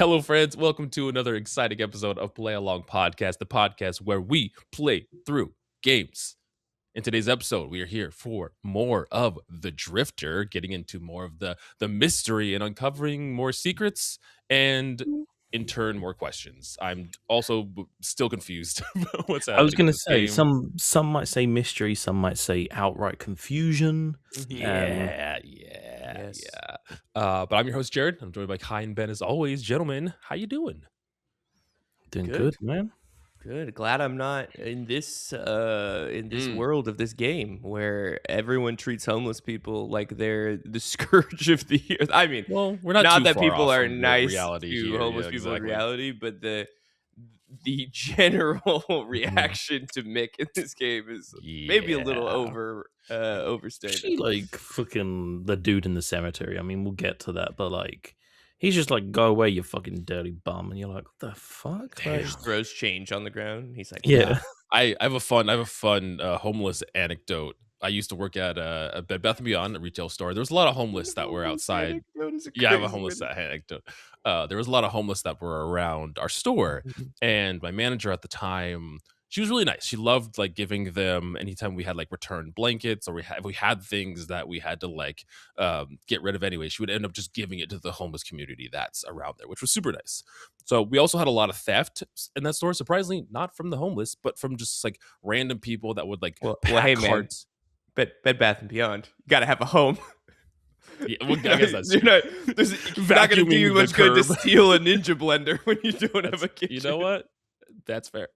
Hello, friends. Welcome to another exciting episode of Play Along Podcast, the podcast where we play through games. In today's episode, we are here for more of The Drifter, getting into more of the mystery and uncovering more secrets and, in turn, more questions. I'm also still confused about what's happening. I was going in to this say, game. some might say mystery, some might say outright confusion. Yeah. But I'm your host, Jared. I'm joined by Kai and Ben as always. Gentlemen, how you doing? Doing good, man. Good. Glad I'm not in this world of this game where everyone treats homeless people like they're the scourge of the earth. I mean, Well, we're not too that far people off are from nice reality to here. homeless Yeah, people in exactly. reality, but the general reaction to Mick in this game is maybe a little overstated. Actually, like fucking the dude in the cemetery. I mean, we'll get to that, but like, he's just like, "Go away, you fucking dirty bum," and you're like, "What the fuck?" He just throws change on the ground. He's like, Yeah. I have a fun homeless anecdote. I used to work at a Bed Bath & Beyond, a retail store. There was a lot of homeless that were outside. Yeah, I have a homeless anecdote. There was a lot of homeless that were around our store, and my manager at the time, she was really nice. She loved like giving them anytime we had like returned blankets or we had things that we had to like get rid of anyway. She would end up just giving it to the homeless community that's around there, which was super nice. So we also had a lot of theft in that store. Surprisingly, not from the homeless, but from just like random people that would like pack hey, carts. Bed Bath & Beyond. You got to have a home. Yeah, well, I guess that's you're not going to do you much good to steal a Ninja blender when you don't have a kitchen. You know what? That's fair.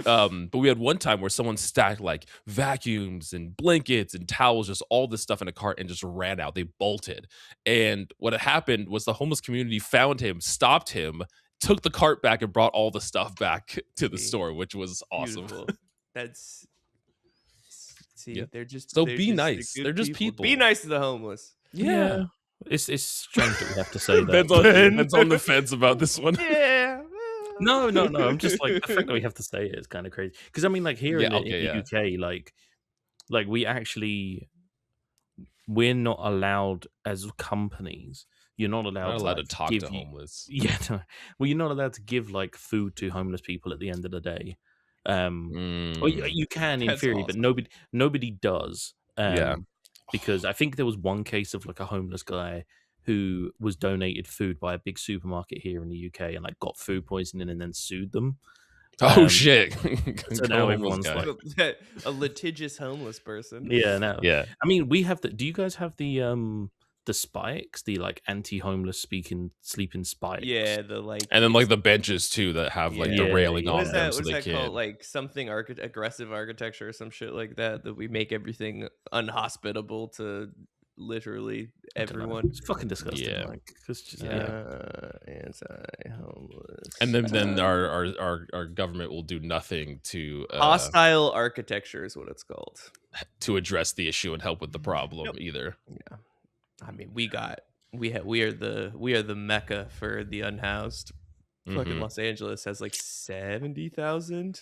But we had one time where someone stacked like vacuums and blankets and towels, just all this stuff in a cart and just ran out. They bolted. And what had happened was the homeless community found him, stopped him, took the cart back and brought all the stuff back to the store, which was awesome. That's yeah. They're just so be nice. They're just people. Be nice to the homeless. Yeah. It's strange that we have to say that. Ben's on the fence about this one. Yeah. No. I'm just like, the fact that we have to say it is kind of crazy. Because I mean, like here in the UK, like we're not allowed as companies. You're not allowed to talk to homeless. Yeah, no. Well, you're not allowed to give like food to homeless people at the end of the day. Or you can in theory, awesome. but nobody does. Because I think there was one case of like a homeless guy who was donated food by a big supermarket here in the UK and like got food poisoning and then sued them. Oh shit! So now everyone's like a litigious homeless person. Yeah, no. Yeah. I mean, we have the. Do you guys have the spikes, the like anti-homeless sleeping spikes? Yeah, the like, and then like the benches too that have like the railing on them. What's that called? Like something aggressive architecture or some shit like that. That we make everything unhospitable to literally everyone. It's fucking disgusting. Yeah. Like, it's just, anti-homeless. And then our government will do nothing to hostile architecture is what it's called, to address the issue and help with the problem either. Yeah. I mean, we are the mecca for the unhoused. Fucking Los Angeles has like 70,000.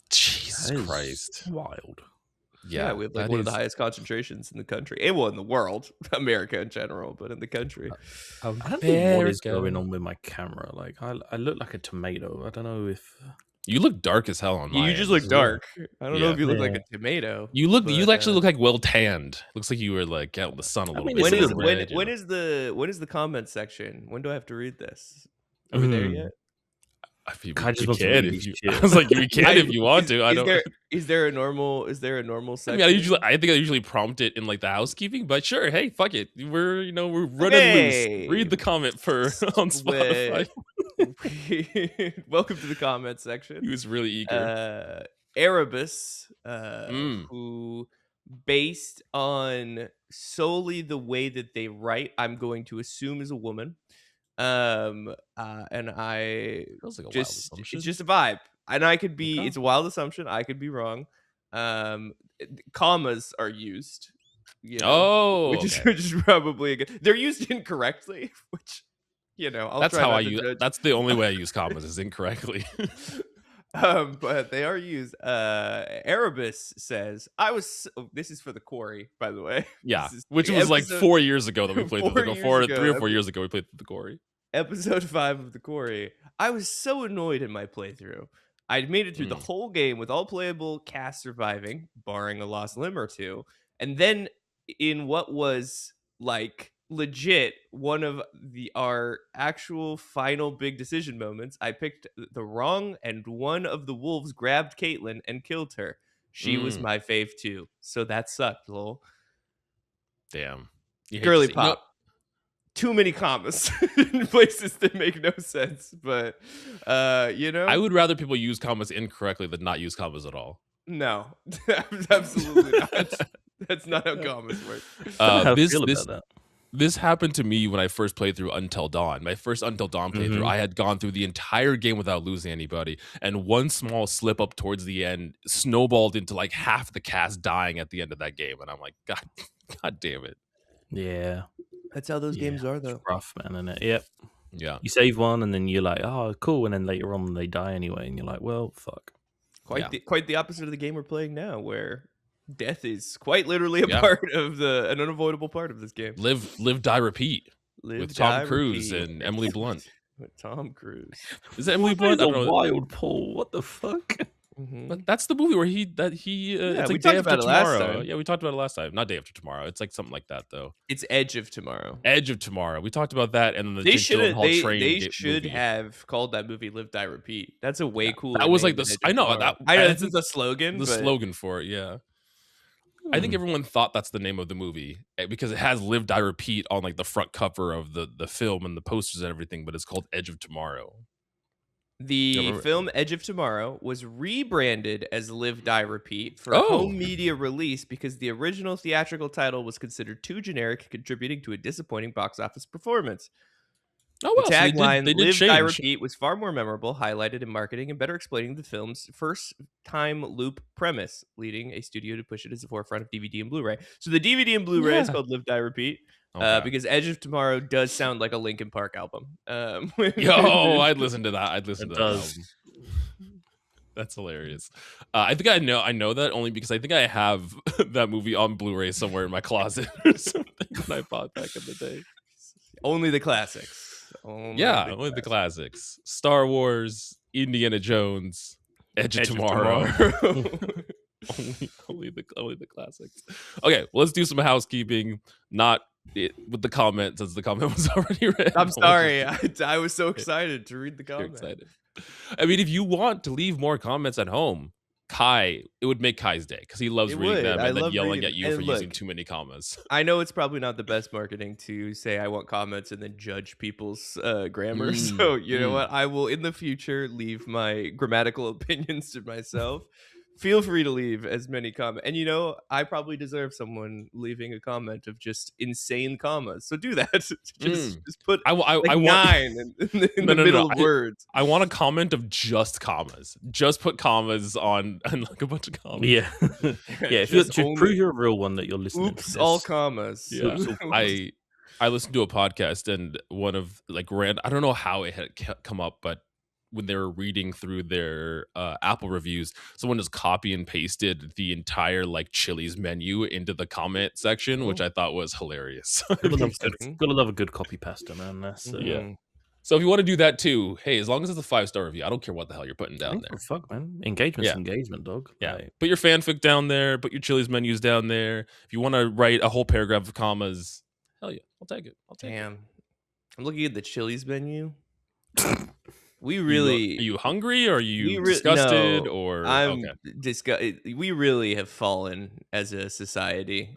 Jesus Christ, wild. Yeah, we have like one of the highest concentrations in the country, and well, in the world, America in general, but in the country. I don't know what is going on with my camera. Like, I look like a tomato. I don't know if you look dark as hell on my You just look dark. I don't know if you look like a tomato. You actually look like well tanned. Looks like you were like out in the sun a little bit. When is the comment section? When do I have to read this? Are we there yet? You can if you, I was like, you can if you want to. I don't. Is there a normal section? I mean, I think I usually prompt it in like the housekeeping, but sure, hey, fuck it. We're running loose. Read the comment on Spotify. Welcome to the comment section. He was really eager. Erebus, who, based on solely the way that they write, I'm going to assume is a woman. And I feels like it's just a vibe, and I could be. Okay. It's a wild assumption. I could be wrong. Commas are used. Which is probably they're used incorrectly, which that's how I use. That's the only way I use commas is incorrectly. But they are used. Erebus says, this is for the quarry, by the way. Yeah, which was like 4 years ago that we played. 3 or 4 years ago we played the quarry. episode 5 of the Quarry, I was so annoyed in my playthrough. I'd made it through the whole game with all playable cast surviving, barring a lost limb or two. And then in what was like legit one of our actual final big decision moments, I picked the wrong and one of the wolves grabbed Caitlin and killed her. She was my fave too. So that sucked, lol. Damn. You hate to Girly see- pop. Too many commas in places that make no sense, but you know, I would rather people use commas incorrectly than not use commas at all. no, absolutely not. That's not how commas work. How I feel about that. This happened to me when I first played through Until Dawn. My first Until Dawn playthrough, I had gone through the entire game without losing anybody, and one small slip up towards the end snowballed into like half the cast dying at the end of that game, and I'm like, God damn it. Yeah. That's how those games are, though. It's rough, man, isn't it? Yep. Yeah. You save one, and then you're like, oh, cool. And then later on, they die anyway. And you're like, well, fuck. Quite the opposite of the game we're playing now, where death is quite literally a part of an unavoidable part of this game. Live, die, repeat. With Tom Cruise and Emily Blunt. With Tom Cruise. Is that Emily Blunt? I don't know. Wild Paul. What the fuck? But that's the movie where it's like Day After Tomorrow. Yeah, we talked about it last time. Not Day After Tomorrow. It's like something like that though. It's Edge of Tomorrow. Edge of Tomorrow. We talked about that, and then the they Jake Gyllenhaal train. They should have called that movie "Live, Die, Repeat." That's a way cooler. That was like the. I know that. I know this is a slogan. The slogan for it, yeah. I think everyone thought that's the name of the movie because it has "Live, Die, Repeat" on like the front cover of the film and the posters and everything, but it's called Edge of Tomorrow. The film Edge of Tomorrow was rebranded as Live, Die, Repeat for a home media release because the original theatrical title was considered too generic, contributing to a disappointing box office performance. Oh, well, the tagline, they did Live, change. Die, Repeat, was far more memorable, highlighted in marketing, and better explaining the film's first-time loop premise, leading a studio to push it as the forefront of DVD and Blu-ray. So the DVD and Blu-ray is called Live, Die, Repeat. Because Edge of Tomorrow does sound like a Linkin Park album. Yo, I'd listen to that. I'd listen to that album. That's hilarious. I think I know that only because I think I have that movie on Blu-ray somewhere in my closet or something that I bought back in the day. Only the classics. Only the classics. Star Wars, Indiana Jones, Edge of Tomorrow. only the classics. Okay, well, let's do some housekeeping. Not with the comment, since the comment was already read. I'm sorry. I was so excited to read the comment. You're excited. I mean, if you want to leave more comments at home, Kai, it would make Kai's day because he loves reading them and then yelling at you for using too many commas. I know it's probably not the best marketing to say I want comments and then judge people's grammar. So you know what? I will in the future leave my grammatical opinions to myself. Feel free to leave as many comments. And, you know, I probably deserve someone leaving a comment of just insane commas. So do that. just put I want 9 in the middle of words. I want a comment of just commas. Just put commas on and like a bunch of commas. Yeah. Yeah. Just prove you're a real one that you're listening Oops, all commas. Yeah. I listened to a podcast and one of like I don't know how it had come up, but when they were reading through their Apple reviews, someone just copy and pasted the entire like Chili's menu into the comment section, which I thought was hilarious. Gotta love a good copy pasta, man. That's yeah. So if you want to do that too, hey, as long as it's a 5-star review, I don't care what the hell you're putting down there. Fuck, man. Engagement's engagement, dog. Yeah. Put your fanfic down there. Put your Chili's menus down there. If you want to write a whole paragraph of commas, hell yeah, I'll take it. Damn. I'm looking at the Chili's menu. We really are you hungry or are you disgusted no, or I'm disgusted. We really have fallen as a society.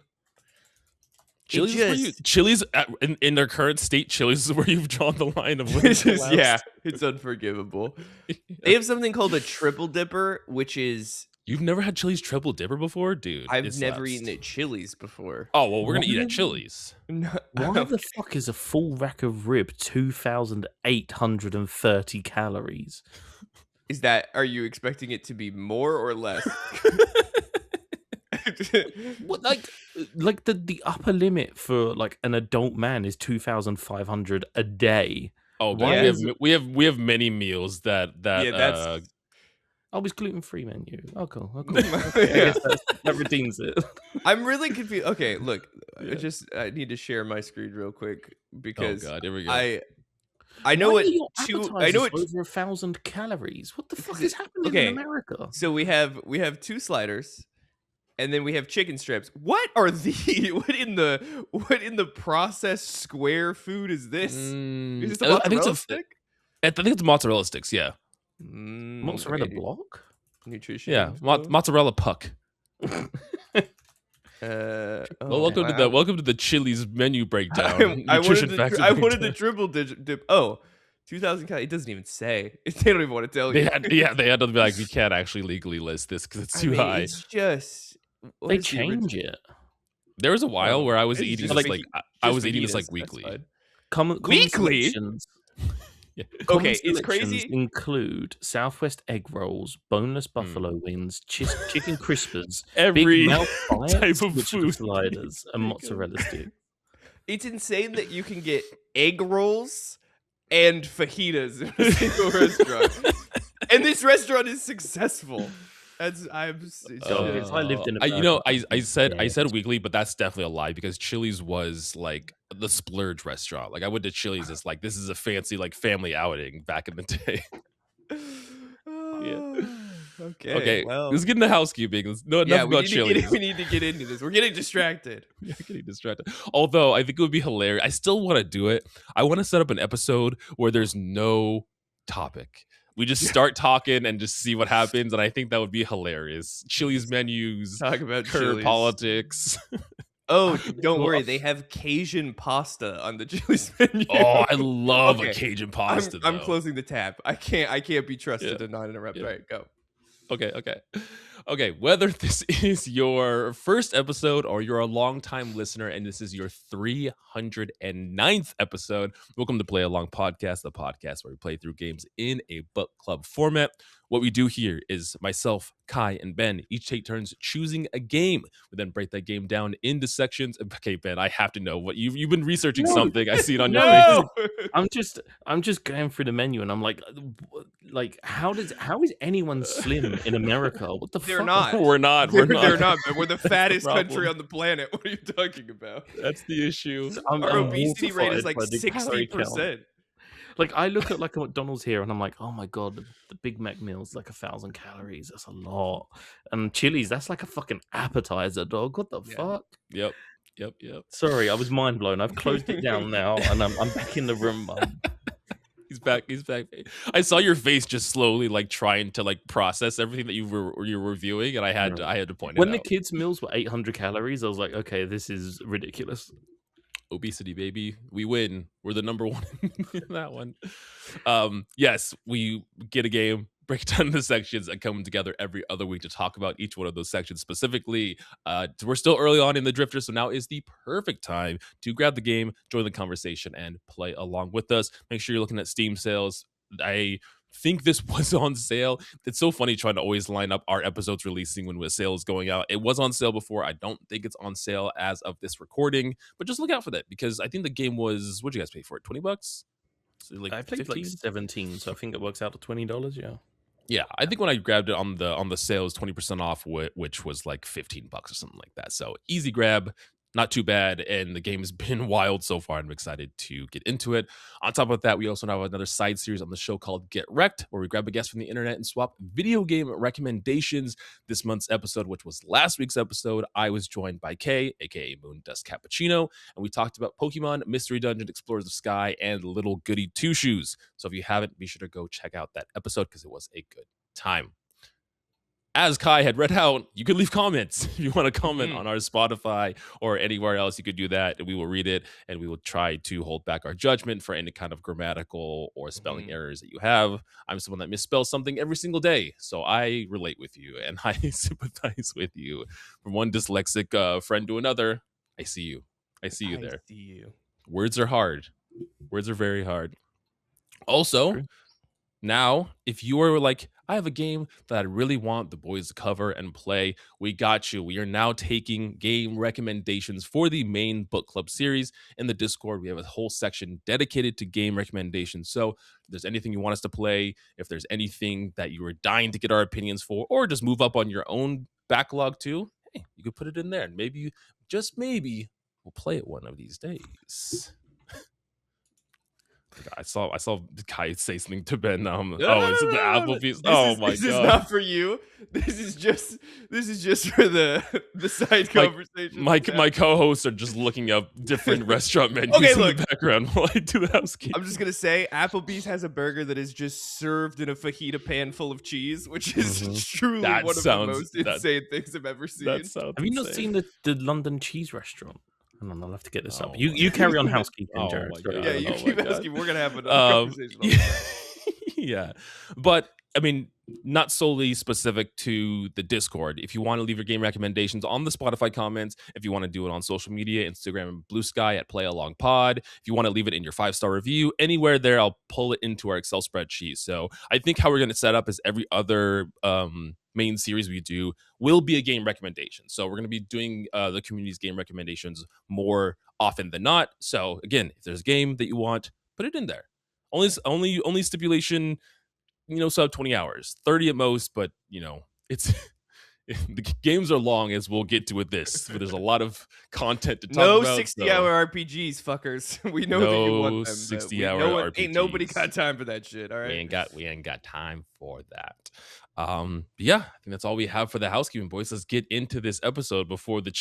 Chili's in their current state, Chili's is where you've drawn the line of it's unforgivable. They have something called a triple dipper, which is you've never had Chili's triple dipper before, dude. I've never eaten at Chili's before. Oh well, we're gonna eat at Chili's. Why the fuck is a full rack of rib 2,830 calories? Are you expecting it to be more or less? What like the upper limit for like an adult man is 2,500 a day. Oh, but we have many meals that that's it's gluten-free menu. Oh, cool. That redeems it. I'm really confused. Okay, look, I need to share my screen real quick because oh God, here we go. I know Why are what your two. I know appetizers what. over 1,000 calories? What the fuck is happening in Okay, America? so we have 2 sliders, and then we have chicken strips. What are the what in the processed square food is this? Is this a I think mozzarella it's stick? I think it's mozzarella sticks. Yeah, Mozzarella Okay. block? Nutrition yeah, info. mozzarella puck. Well, Oh, welcome to the Chili's menu breakdown. I Nutrition facts. I wanted the triple dip. Oh, 2,000 calories. It doesn't even say. They don't even want to tell you. They had to be like, we can't actually legally list this because it's I too mean, high. it's just what They is the change original? it. There was a while Oh, where I was it's eating just this fajita- like I just was eating this like fajitas. That's weekly. fine. Common Weekly? selections. Yeah. Common Okay, it's selections crazy. include Southwest egg rolls, boneless buffalo wings, chicken crispers, Every big mouth bites, type of which are food. sliders, and mozzarella sticks. It's insane that you can get egg rolls and fajitas in a single restaurant, and this restaurant is successful. If I lived in I America, I said weekly, but that's definitely a lie because Chili's was like the splurge restaurant. Like I went to Chili's as like this is a fancy like family outing back in the day. Yeah. Okay, Well, let's get into housekeeping. Enough about Chili's. We need to get into this. We're getting distracted. You're getting distracted. Although I think it would be hilarious. I still want to do it. I want to set up an episode where there's no topic. We just start talking and just see what happens, and I think that would be hilarious. Chili's menus, Talk about curb Chili's. politics. Oh, don't worry. They have Cajun pasta on the Chili's menu. Oh, I love Okay. a Cajun pasta. I'm though. closing the tab. I can't be trusted Yeah. to not interrupt. Yeah. All right, go. Okay. Whether this is your first episode or you're a longtime listener and this is your 309th episode, welcome to Play Along Podcast, the podcast where we play through games in a book club format. What we do here is myself, Kai, and Ben each take turns choosing a game. We then break that game down into sections. Okay, Ben, I have to know what you've been researching something. I see it on your face. I'm just going through the menu and I'm like how is anyone slim in America? What the They're fuck? not. We're not. They're not. Man. We're the fattest problem. country on the planet. What are you talking about? That's the issue. Our obesity rate is like mortified by the calorie count. 60%. Like I look at like a McDonald's here and I'm like, oh my god, the Big Mac meal's like 1,000 calories. That's a lot. And Chili's, that's like a fucking appetizer, dog. What the fuck? Yep. Sorry, I was mind blown. I've closed it down now, and I'm back in the room. He's back. I saw your face just slowly like trying to like process everything that you were reviewing, and I had to point when it the out. kids' meals were 800 calories, I was like, okay, this is ridiculous. Obesity, baby, we win. We're the number one in that one. Yes, we get a game, break it down into sections, and come together every other week to talk about each one of those sections specifically. We're still early on in the Drifter, so now is the perfect time to grab the game, join the conversation, and play along with us. Make sure you're looking at Steam sales. I think this was on sale. It's so funny trying to always line up our episodes releasing when the sale is going out. It was on sale before. I don't think it's on sale as of this recording, but just look out for that because I think the game was, what'd you guys pay for it? $20? So like I paid 15? like 17, so I think it works out to $20. Yeah. Yeah, I think when I grabbed it on the sale, it was 20% off, which was like $15 or something like that. So easy grab, not too bad, and the game has been wild so far. I'm excited to get into it. On top of that, we also have another side series on the show called Get Wrecked, where we grab a guest from the internet and swap video game recommendations. This month's episode, which was last week's episode, I was joined by Kay, aka Moon Dust Cappuccino, and we talked about Pokemon, Mystery Dungeon, Explorers of Sky, and Little Goody Two Shoes. So if you haven't, be sure to go check out that episode because it was a good time. As Kai had read out, you could leave comments. If you want to comment on our Spotify or anywhere else, you could do that, and we will read it, and we will try to hold back our judgment for any kind of grammatical or spelling errors that you have. I'm someone that misspells something every single day, so I relate with you, and I sympathize with you. From one dyslexic friend to another, I see you. I see you there. See you. Words are hard. Words are very hard. Also, now, if you are like, I have a game that I really want the boys to cover and play, we got you. We are now taking game recommendations for the main book club series. In the Discord, we have a whole section dedicated to game recommendations. So if there's anything you want us to play, if there's anything that you are dying to get our opinions for, or just move up on your own backlog too, hey, you could put it in there. And maybe, just maybe, we'll play it one of these days. I saw Kai say something to Ben. No, It's the no. Applebee's. This Oh is my this is god. not for you. This is just for the side My conversations. my co-hosts are just looking up different restaurant menus Okay, in look. the background while I do the housekeeping. I'm just gonna say Applebee's has a burger that is just served in a fajita pan full of cheese, which is truly That one of the most insane things I've ever seen. That sounds Have you not insane. seen the London cheese restaurant? Hang on, I'll have to get this up. Oh You carry on housekeeping, Oh Jared. my Sorry. god. Yeah, you Oh keep my God. asking. We're gonna have another conversation. On yeah. that. Yeah. But I mean, not solely specific to the Discord. If you want to leave your game recommendations on the Spotify comments, if you want to do it on social media, Instagram and Blue Sky at Play Along Pod, if you want to leave it in your 5-star review, anywhere there, I'll pull it into our Excel spreadsheet. So I think how we're going to set up is every other main series we do will be a game recommendation. So we're going to be doing the community's game recommendations more often than not. So again, if there's a game that you want, put it in there. Only stipulation, sub 20 hours, 30 at most, but it's the games are long, as we'll get to with this, but there's a lot of content to talk No about. 60-hour RPGs, fuckers. We know that you want them. 60-hour RPGs. Ain't nobody got time for that shit. All right, we ain't got time for that. Yeah, I think that's all we have for the housekeeping, boys. Let's get into this episode before the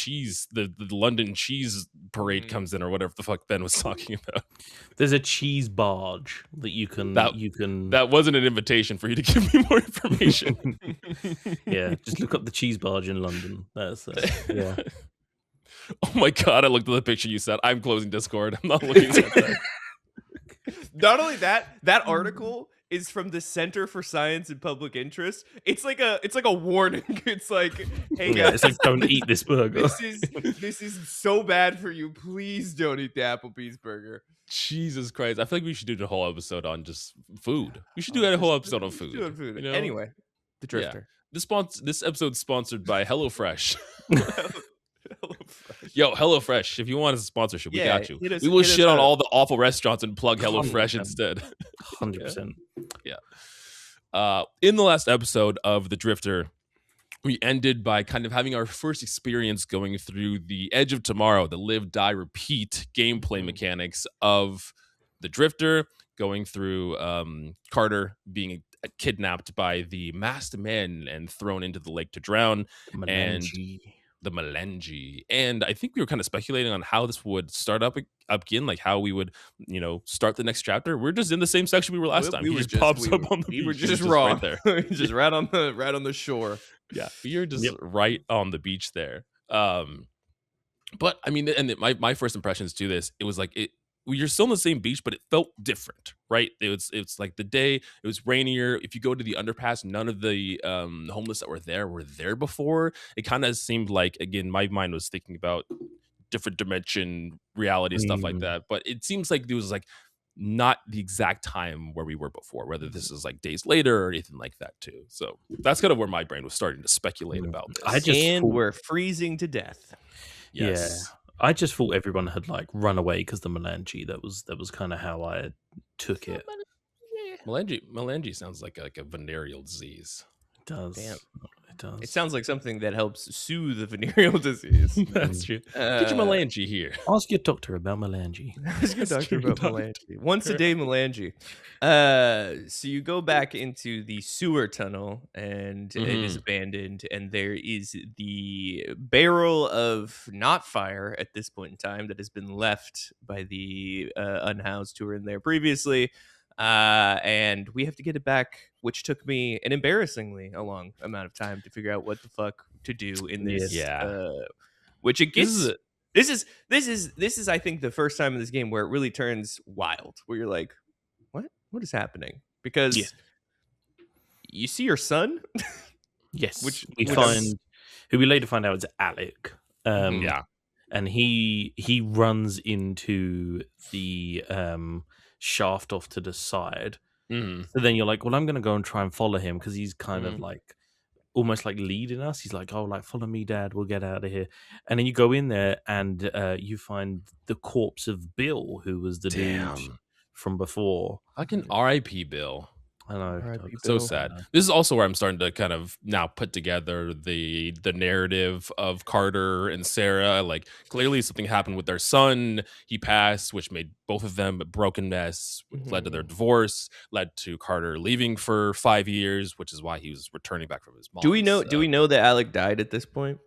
London cheese parade comes in, or whatever the fuck Ben was talking about. There's a cheese barge that you can. That wasn't an invitation for you to give me more information. Yeah, just look up the cheese barge in London. That's yeah. Oh my god! I looked at the picture you sent. I'm closing Discord. I'm not looking at that. Not only that article is from the Center for Science and Public Interest. It's like a warning. It's like, hey guys, it's like, don't eat this burger. This is so bad for you. Please don't eat the Applebee's burger. Jesus Christ! I feel like we should do a whole episode on just food. We should do a whole episode on food. Anyway, the Drifter. Yeah. This episode's sponsored by HelloFresh. Yo, HelloFresh, if you want a sponsorship, we got you. We will shit on all the awful restaurants and plug HelloFresh instead. 100%. Yeah. In the last episode of The Drifter, we ended by kind of having our first experience going through the Edge of Tomorrow, the live, die, repeat gameplay mechanics of The Drifter, going through Carter being kidnapped by the masked men and thrown into the lake to drown. The Melange. And I think we were kind of speculating on how this would start up again, like how we would, start the next chapter. We're just in the same section we were last time. He just pops up on the beach. We were just wrong. Right there. Just right on the shore. Yeah, we are just right on the beach there. But I mean, and my first impressions to this, it was like you're still on the same beach, but it felt different, right? It's like the day, it was rainier. If you go to the underpass, none of the homeless that were there before. It kind of seemed like, again, my mind was thinking about different dimension reality, stuff like that. But it seems like it was like not the exact time where we were before, whether this is like days later or anything like that too. So that's kind of where my brain was starting to speculate about this. We're freezing to death. Yes. Yeah. I just thought everyone had like run away because the Melange. That was kind of how I took it. Melange sounds like a venereal disease. It does. Damn. It does. It sounds like something that helps soothe the venereal disease. That's true. Get your Melange here. Ask your doctor about Melange. Ask your doctor about Melange. Once a day Melange. So you go back into the sewer tunnel, and it is abandoned, and there is the barrel of not fire at this point in time that has been left by the unhoused who were in there previously. And we have to get it back, which took me an embarrassingly a long amount of time to figure out what the fuck to do in this. Which it gets. This is I think the first time in this game where it really turns wild, where you're like, what is happening? Because you see your son. Yes, which who we later find out is Alec. And he runs into the shaft off to the side. So then you're like, well, I'm gonna go and try and follow him because he's kind of like almost like leading us. He's like, oh, like, follow me, Dad, we'll get out of here. And then you go in there and you find the corpse of Bill, who was the dude from before. Fucking R.I.P. Bill. I know. R.I.P. So Bill. sad. This is also where I'm starting to kind of now put together the narrative of Carter and Sarah. Like, clearly something happened with their son. He passed, which made both of them a broken mess, which led to their divorce, led to Carter leaving for 5 years, which is why he was returning back from his mom's. Do we know that Alec died at this point?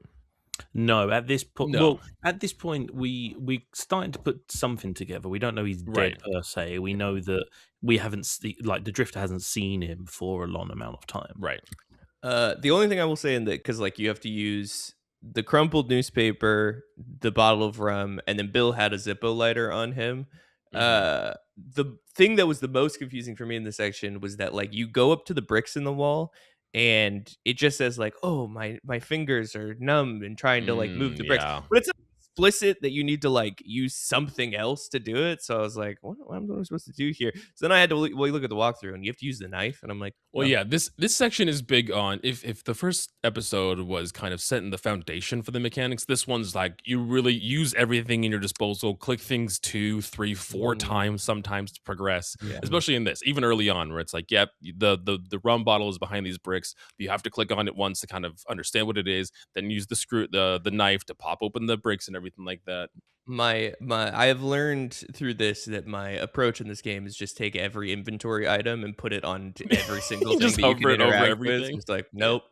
No, at this point, No. well, at this point, we starting to put something together. We don't know he's dead Right. per se. We know that we haven't like the Drifter hasn't seen him for a long amount of time. Right. The only thing I will say in that, because like you have to use the crumpled newspaper, the bottle of rum, and then Bill had a Zippo lighter on him. The thing that was the most confusing for me in this section was that like you go up to the bricks in the wall and it just says like, oh, my fingers are numb and trying to like move the bricks, but it's explicit that you need to like use something else to do it. So I was like, what am I supposed to do here? So then I had to look at the walkthrough and you have to use the knife, and I'm like, well, yeah, this section is big on if the first episode was kind of setting the foundation for the mechanics, this one's like you really use everything in your disposal, click things 2, 3, 4 times sometimes to progress. Especially in this, even early on, where it's like, yep, the rum bottle is behind these bricks. You have to click on it once to kind of understand what it is, then use the knife to pop open the bricks and everything like that. I have learned through this that my approach in this game is just take every inventory item and put it on to every single thing Just that you hover can it over interact with. everything. It's like, nope.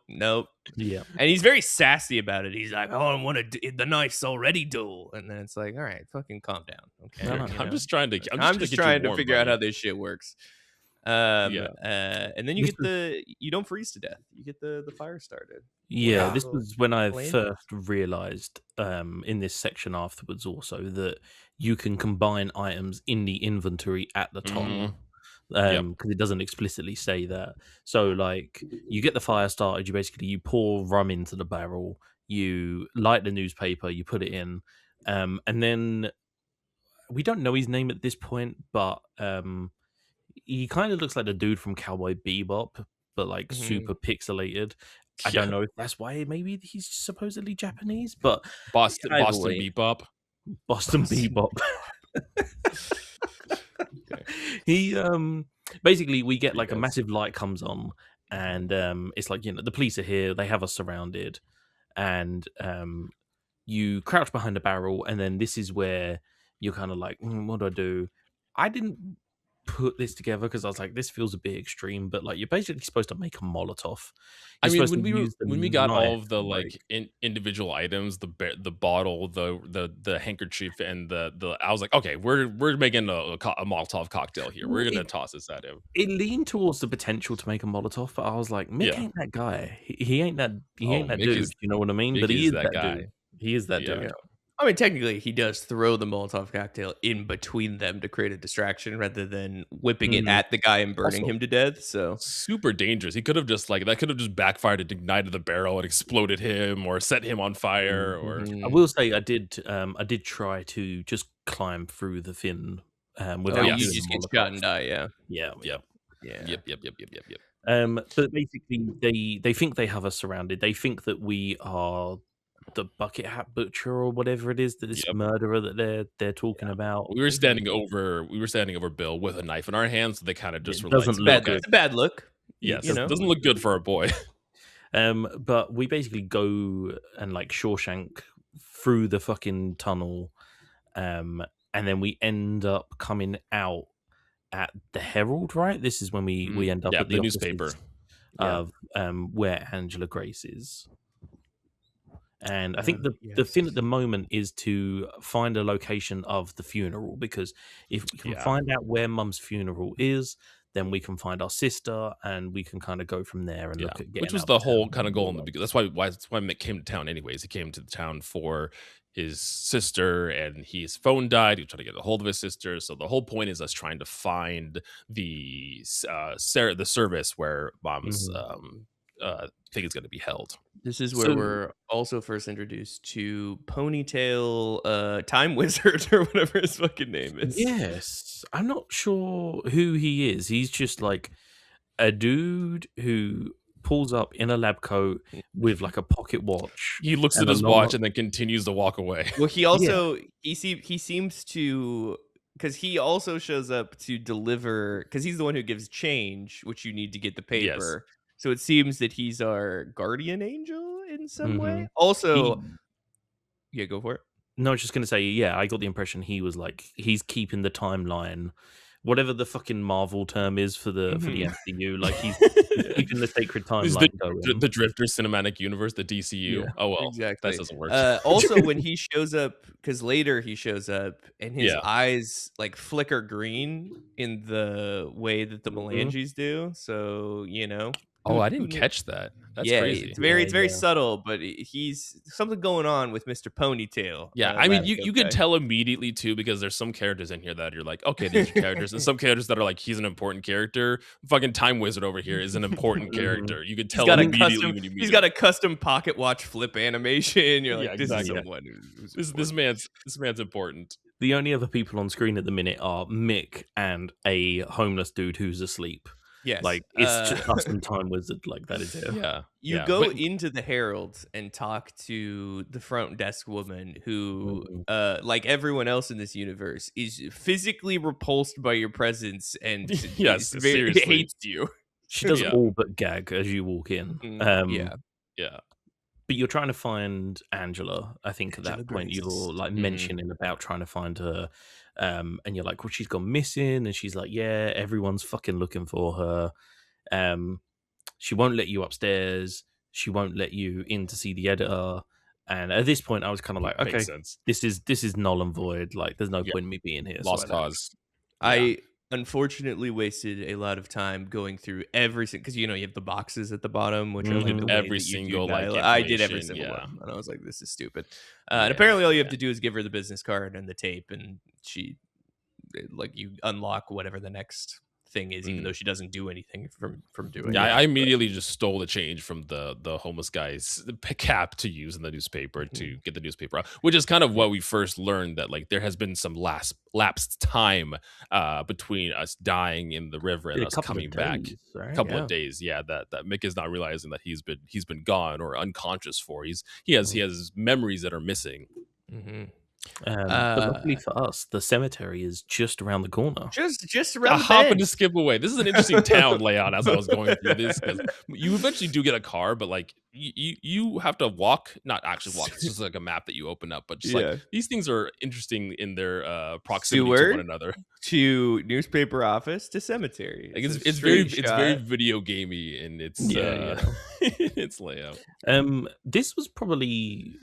Yeah, And he's very sassy about it. He's like, oh, I want to. The knife's already dull, and then it's like, all right, fucking calm down, okay? No, I'm just trying to figure out how this shit works. And then you This you don't freeze to death. You get the fire started. yeah. Wow. This was when I Flame? first realized in this section afterwards also that you can combine items in the inventory at the top. Because it doesn't explicitly say that. So like you get the fire started, you pour rum into the barrel, you light the newspaper, you put it in, and then we don't know his name at this point, but he kind of looks like the dude from Cowboy Bebop, but like super pixelated. I don't know if that's why maybe he's supposedly Japanese, but Boston way. Bebop. Boston Bebop. He basically we get like a massive light comes on, and it's like, you know, the police are here, they have us surrounded, and you crouch behind a barrel, and then this is where you're kind of like, what do I do? I didn't put this together because I was like, this feels a bit extreme, but like you're basically supposed to make a Molotov. I mean, when we got all of the like individual items, the bottle, the handkerchief, and the I was like, okay, we're making a Molotov cocktail here. We're gonna toss this at him. It leaned towards the potential to make a Molotov, but I was like, Mick ain't that guy. He ain't that. He ain't that dude. You know what I mean? Mick But he is that guy. dude. He is that dude. I mean, technically, he does throw the Molotov cocktail in between them to create a distraction rather than whipping it at the guy and burning him to death. So super dangerous. He could have just backfired and ignited the barrel and exploded him or set him on fire. Or I will say, I did try to just climb through the fin without you just get shot and die. Yep. But basically, they think they have us surrounded. They think that we are the bucket hat butcher or whatever it is, that this murderer that they're talking about. We were standing over Bill with a knife in our hands. So they kind of just doesn't look good. It's a bad look. Yes, you know? It doesn't look good for a boy. But we basically go and like Shawshank through the fucking tunnel, and then we end up coming out at the Herald. Right, this is when we end up at the newspaper of where Angela Grace is. And I think the thing at the moment is to find a location of the funeral, because if we can find out where Mum's funeral is, then we can find our sister, and we can kind of go from there and look at getting, which was the whole kind of goal in the beginning. That's why Mick came to town anyways. He came to the town for his sister, and his phone died. He was trying to get a hold of his sister. So the whole point is us trying to find the service where Mom's thing is going to be held. This is where we're also first introduced to Ponytail Time Wizard or whatever his fucking name is. Yes. I'm not sure who he is. He's just like a dude who pulls up in a lab coat with like a pocket watch. He looks at his watch and then continues to walk away. Well, he also he seems to because he also shows up to deliver, because he's the one who gives change, which you need to get the Yes. paper. So it seems that he's our guardian angel in some way. Mm-hmm. Also, yeah, go for it. No, I was just going to say, yeah, I got the impression he was like, he's keeping the timeline, whatever the fucking Marvel term is for the MCU. Like he's keeping the sacred timeline going. The Drifter Cinematic Universe, the DCU. Yeah, oh well, exactly. that doesn't work. Also, when he shows up, because later he shows up and his Yeah. eyes like flicker green in the way that the Melangis do. So you know. Oh, I didn't catch that. That's crazy. It's very subtle, but he's something going on with Mr. Ponytail. Yeah, I mean, you can tell immediately too, because there's some characters in here that you're like, okay, these are characters, and some characters that are like, he's an important character. Fucking Time Wizard over here is an important character. You can tell immediately when you meet him. He's got a custom pocket watch flip animation. You're like, this is someone who's this man's important. The only other people on screen at the minute are Mick and a homeless dude who's asleep. Yes, like it's just custom Time Wizard. Like that is it. Yeah, you go into the Herald and talk to the front desk woman who, like everyone else in this universe, is physically repulsed by your presence and seriously hates you. She does all but gag as you walk in. Yeah. But you're trying to find Angela. I think at that point you're like mentioning about trying to find her. And you're like, well, she's gone missing. And she's like, yeah, everyone's fucking looking for her. She won't let you upstairs. She won't let you in to see the editor. And at this point, I was kind of like, okay, this is null and void. Like, there's no point in me being here. Lost cause. I unfortunately wasted a lot of time going through every single, because you have the boxes at the bottom, which are like the every single I did every single one, and I was like, this is stupid. And apparently all you have to do is give her the business card and the tape, and she, like, you unlock whatever the next thing is, even though she doesn't do anything from doing it. I immediately just stole the change from the homeless guy's cap to use in the newspaper to get the newspaper out, which is kind of what we first learned, that like there has been some lapsed time between us dying in the river and us coming back. Right? A couple of days, that Mick is not realizing that he's been gone or unconscious for. He has memories that are missing. But luckily for us, the cemetery is just around the corner. Just around. Hop and a skip away. This is an interesting town layout as I was going through this, because you eventually do get a car, but like you have to walk. Not actually walk. It's just like a map that you open up. But just like these things are interesting in their proximity to one another. To newspaper office to cemetery. Like it's very video gamey in its its layout. This was probably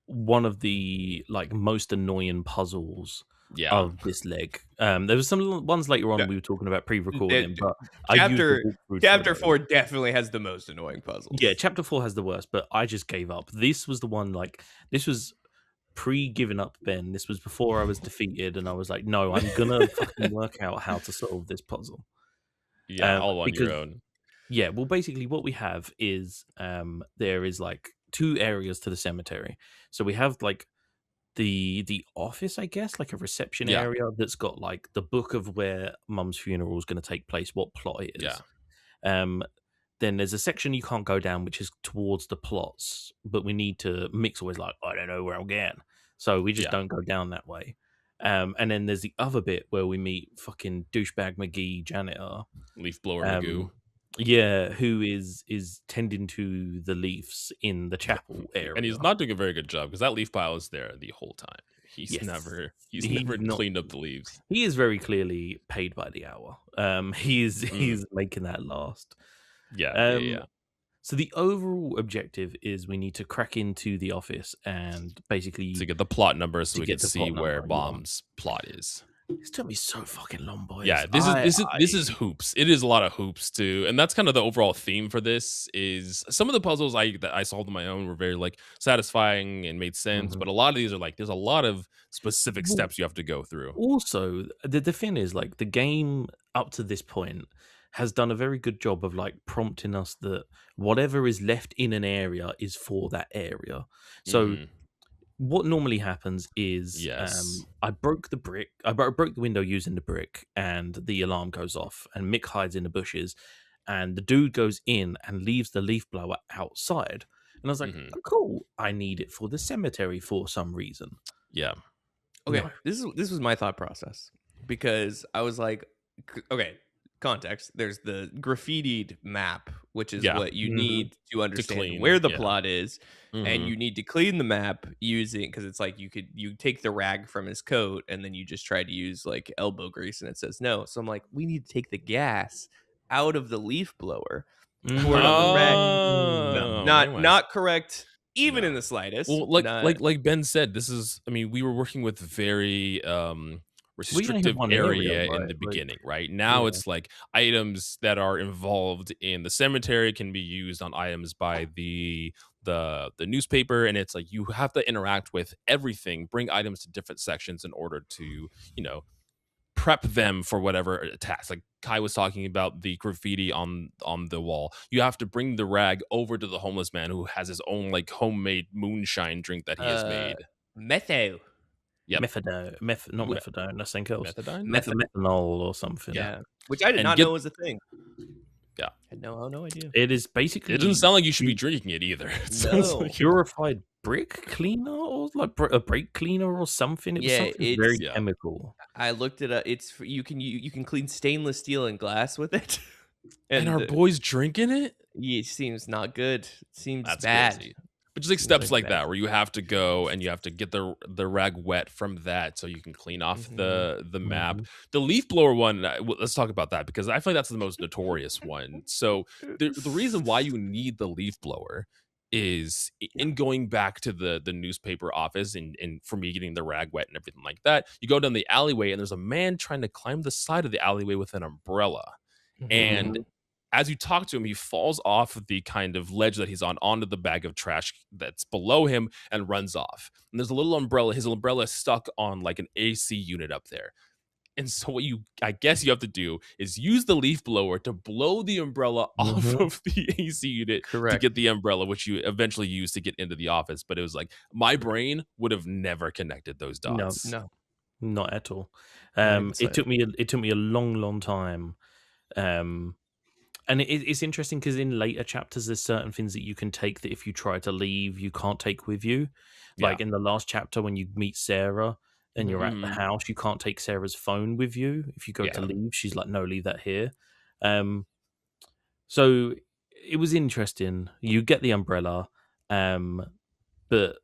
one of the like most annoying puzzles of this leg. There was some ones later on we were talking about pre-recording, but chapter 4 definitely has the most annoying puzzles. Yeah, chapter 4 has the worst, but I just gave up. This was the one, like, this was pre-giving up, Ben. This was before I was defeated, and I was like, no, I'm gonna fucking work out how to solve this puzzle. All on your own. Yeah, well, basically what we have is there is like 2 areas to the cemetery. So we have like the office, I guess, like a reception area that's got like the book of where Mum's funeral is going to take place, what plot it is. Then there's a section you can't go down, which is towards the plots, but we need to mix. Always like, I don't know where I'm going, so we just don't go down that way. And then there's the other bit where we meet fucking douchebag McGee janitor, leaf blower Magoo. Yeah, who is tending to the leaves in the chapel area, and he's not doing a very good job because that leaf pile is there the whole time. He's never cleaned up the leaves. He is very clearly paid by the hour. He's making that last. So the overall objective is we need to crack into the office and basically to get the plot numbers so we can see where Bomb's plot is. This took me so fucking long, boys. Yeah, this is hoops. It is a lot of hoops too, and that's kind of the overall theme for this. Is some of the puzzles that I solved on my own were very like satisfying and made sense, but a lot of these are like there's a lot of specific steps you have to go through. Also, the thing is like the game up to this point has done a very good job of like prompting us that whatever is left in an area is for that area. So. What normally happens is I broke the brick. I broke the window using the brick, and the alarm goes off. And Mick hides in the bushes, and the dude goes in and leaves the leaf blower outside. And I was like, oh, "Cool! I need it for the cemetery for some reason." Yeah. Okay. No. This was my thought process. because I was like, okay, context. There's the graffitied map, which is what you need to understand where the plot is, and you need to clean the map using, because it's like you take the rag from his coat and then you just try to use like elbow grease and it says no. So I'm like, we need to take the gas out of the leaf blower, pour it on the rag. No, not correct. Even in the slightest. Well, like Ben said, this is. I mean, we were working with very restrictive area in the beginning, right? Now it's like items that are involved in the cemetery can be used on items by the newspaper, and it's like you have to interact with everything, bring items to different sections in order to prep them for whatever attacks. Like Kai was talking about the graffiti on the wall. You have to bring the rag over to the homeless man who has his own like homemade moonshine drink that he has made. Metho. Yep. Not methadone, that's something else. Methanol or something. Yeah. Which I did not know was a thing. Yeah. I had no idea. It is basically... It doesn't sound like you should be drinking it either. It sounds like purified brick cleaner or like a brake cleaner or something. It was something very chemical. I looked it up. It's you can clean stainless steel and glass with it. And our boys drinking it? Yeah, it seems not good. It seems bad. Crazy. But just like steps like that, where you have to go and you have to get the rag wet from that so you can clean off the map. The leaf blower one, let's talk about that, because I feel like that's the most notorious one. So the reason why you need the leaf blower is in going back to the newspaper office and for me getting the rag wet and everything like that, you go down the alleyway and there's a man trying to climb the side of the alleyway with an umbrella. And as you talk to him, he falls off of the kind of ledge that he's on onto the bag of trash that's below him and runs off. And there's a little umbrella. His umbrella is stuck on like an AC unit up there. And so what I guess you have to do is use the leaf blower to blow the umbrella off of the AC unit to get the umbrella, which you eventually use to get into the office. But it was like, my brain would have never connected those dots. No, not at all. It took me a long time. And it's interesting because in later chapters, there's certain things that you can take that if you try to leave, you can't take with you. Like in the last chapter, when you meet Sarah and you're at the house, you can't take Sarah's phone with you. If you go to leave, she's like, no, leave that here. So it was interesting. You get the umbrella, but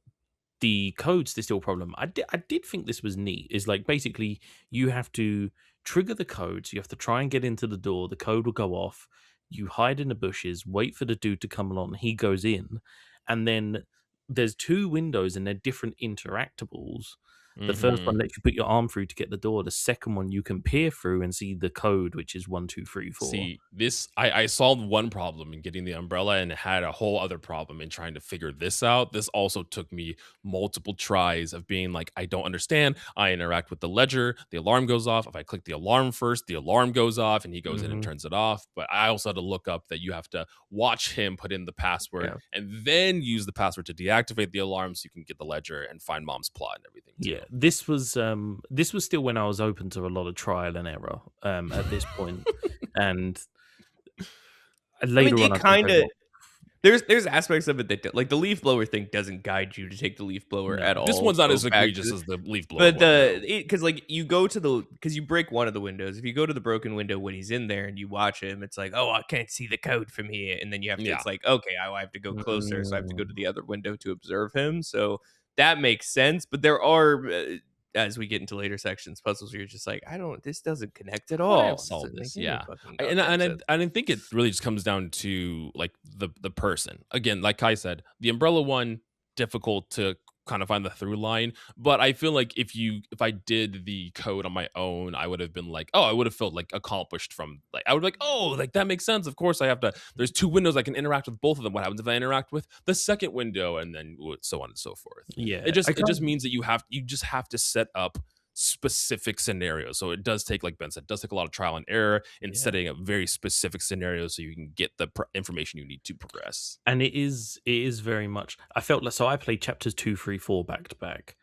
the code's the still problem. I did think this was neat. Is like basically you have to trigger the code. So you have to try and get into the door. The code will go off. You hide in the bushes, wait for the dude to come along. He goes in, and then there's two windows and they're different interactables. The first one lets you put your arm through to get the door. The second one you can peer through and see the code, which is 1, 2, 3, 4. See, this I solved one problem in getting the umbrella and had a whole other problem in trying to figure this out. This also took me multiple tries of being like, I don't understand. I interact with the ledger, the alarm goes off. If I click the alarm first, the alarm goes off and he goes in and turns it off. But I also had to look up that you have to watch him put in the password and then use the password to deactivate the alarm so you can get the ledger and find mom's plot and everything too. Yeah. This was still when I was open to a lot of trial and error at this point. And later on, kind of there's aspects of it that like the leaf blower thing doesn't guide you to take the leaf blower at all. This one's not as egregious as the leaf blower, but because like you go to because you break one of the windows. If you go to the broken window when he's in there and you watch him, it's like, oh, I can't see the code from here, and then you have to. It's like, okay, I have to go closer, so I have to go to the other window to observe him. So that makes sense, but there are. As we get into later sections, puzzles where you're just like, this doesn't connect at all. Solve this, and I think it really just comes down to like the person. Again, like Kai said, the umbrella one difficult to kind of find the through line, but I feel like if I did the code on my own, I would have been like, I would have felt like accomplished from like I would be like, like that makes sense. Of course, I have to. There's two windows I can interact with both of them. What happens if I interact with the second window, and then so on and so forth? Yeah, it just means that you just have to set up specific scenarios. So it does take, like Ben said, it does take a lot of trial and error in setting up very specific scenarios so you can get the information you need to progress. And it is very much, I felt like, so I played chapters 2, 3, 4 back to back.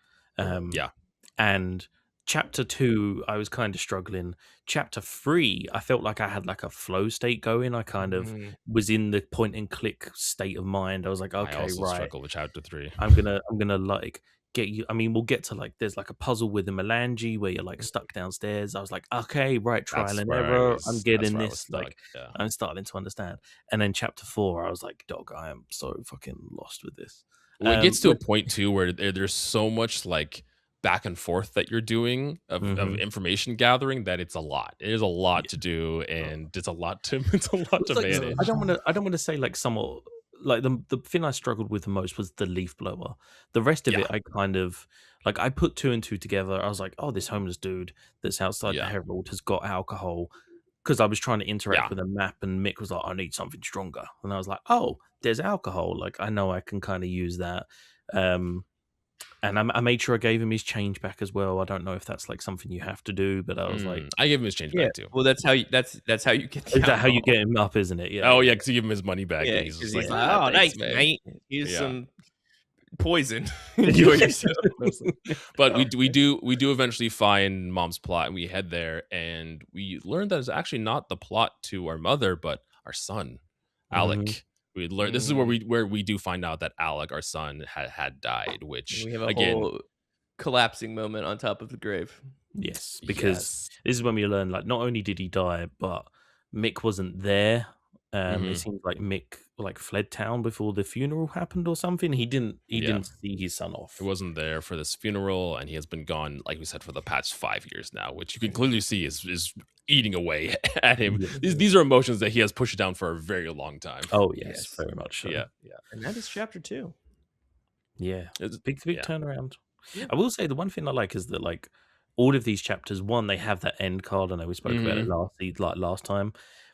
And chapter 2, I was kind of struggling. Chapter 3, I felt like I had like a flow state going. I kind of was in the point and click state of mind. I was like, okay, I also struggle with chapter 3. I'm gonna like get you. I mean, we'll get to like there's like a puzzle with the melange where you're like stuck downstairs. I was like, okay, right, trial and error. I'm getting this. Like, I'm starting to understand. And then chapter 4, I was like, dog, I am so fucking lost with this. Well, it gets to a point too where there's so much like back and forth that you're doing of information gathering that it's a lot. It is a lot to do, and it's a lot to manage. I don't want to say like somewhat like the thing I struggled with the most was the leaf blower. The rest of it, I kind of like I put 2 and 2 together. I was like, oh, this homeless dude that's outside the Herald has got alcohol. Because I was trying to interact with a map, and Mick was like, I need something stronger. And I was like, oh, there's alcohol. Like, I know I can kind of use that. And I made sure I gave him his change back as well. I don't know if that's like something you have to do, but I was like, I gave him his change back too. Well, that's how you get. Is that how you get him up? Isn't it? Yeah. Oh yeah, because you give him his money back. Yeah, and he's just like, oh, nice, mate. Here's some poison. But we do eventually find Mom's plot, and we head there, and we learn that it's actually not the plot to our mother, but our son, Alec. We learn this is where we do find out that Alec, our son, had died. Which we have a whole collapsing moment on top of the grave. Yes, because this is when we learn like not only did he die, but Mick wasn't there. It seems like Mick like fled town before the funeral happened or something. He didn't see his son off. He wasn't there for this funeral, and he has been gone, like we said, for the past 5 years now, which you can clearly see is eating away at him. These are emotions that he has pushed down for a very long time. Oh yes, very much so. Yeah. And that is chapter 2. Yeah, it's a big turnaround. Yeah. I will say the one thing I like is that like all of these chapters, one, they have that end card. I know we spoke about it last time,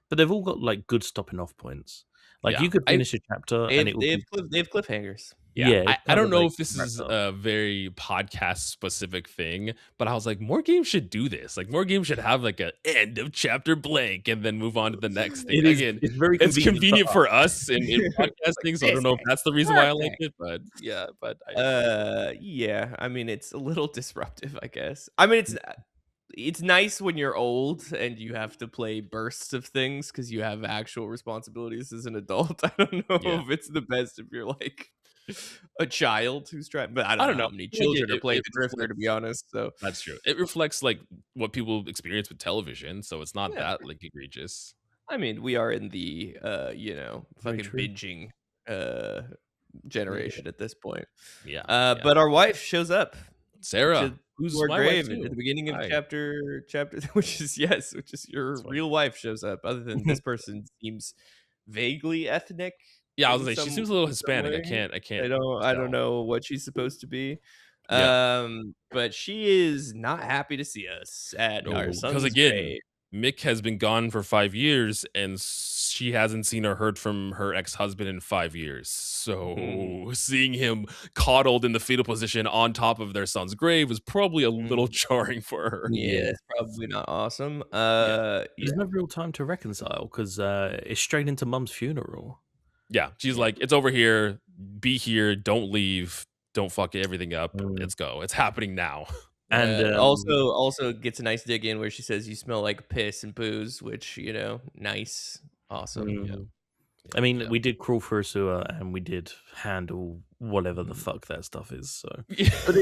but they've all got like good stopping off points. Like you could finish a chapter and they have cliffhangers. Yeah, I don't know if this is a very podcast specific thing, but I was like, more games should do this. Like, more games should have like an end of chapter blank and then move on to the next thing. It's convenient for us in podcasting, so I don't know if that's the reason why I like it, but yeah. I mean, it's a little disruptive, I guess. I mean, it's nice when you're old and you have to play bursts of things because you have actual responsibilities as an adult. I don't know if it's the best if you're like a child who's trying, but I don't know how many children are playing the Drifter, to be honest. So that's true. It reflects like what people experience with television, so it's not that like egregious. I mean, we are in the fucking binging generation at this point. But our wife shows up, Sarah, who's our grave at the beginning of chapter, which is your real wife shows up. Other than this person seems vaguely ethnic. Yeah, I was like, she seems a little Hispanic. I can't. I don't know what she's supposed to be. But she is not happy to see us at our son's grave. Mick has been gone for 5 years, and she hasn't seen or heard from her ex-husband in 5 years. So seeing him coddled in the fetal position on top of their son's grave was probably a little jarring for her. Yeah, it's probably not awesome. There's no real time to reconcile because it's straight into Mum's funeral. Yeah, she's like, it's over here. Be here. Don't leave. Don't fuck everything up. Let's go. It's happening now. And also gets a nice dig in where she says, you smell like piss and booze, which, nice. Awesome. I mean, we did crawl through a sewer and we did handle whatever the fuck that stuff is. So, but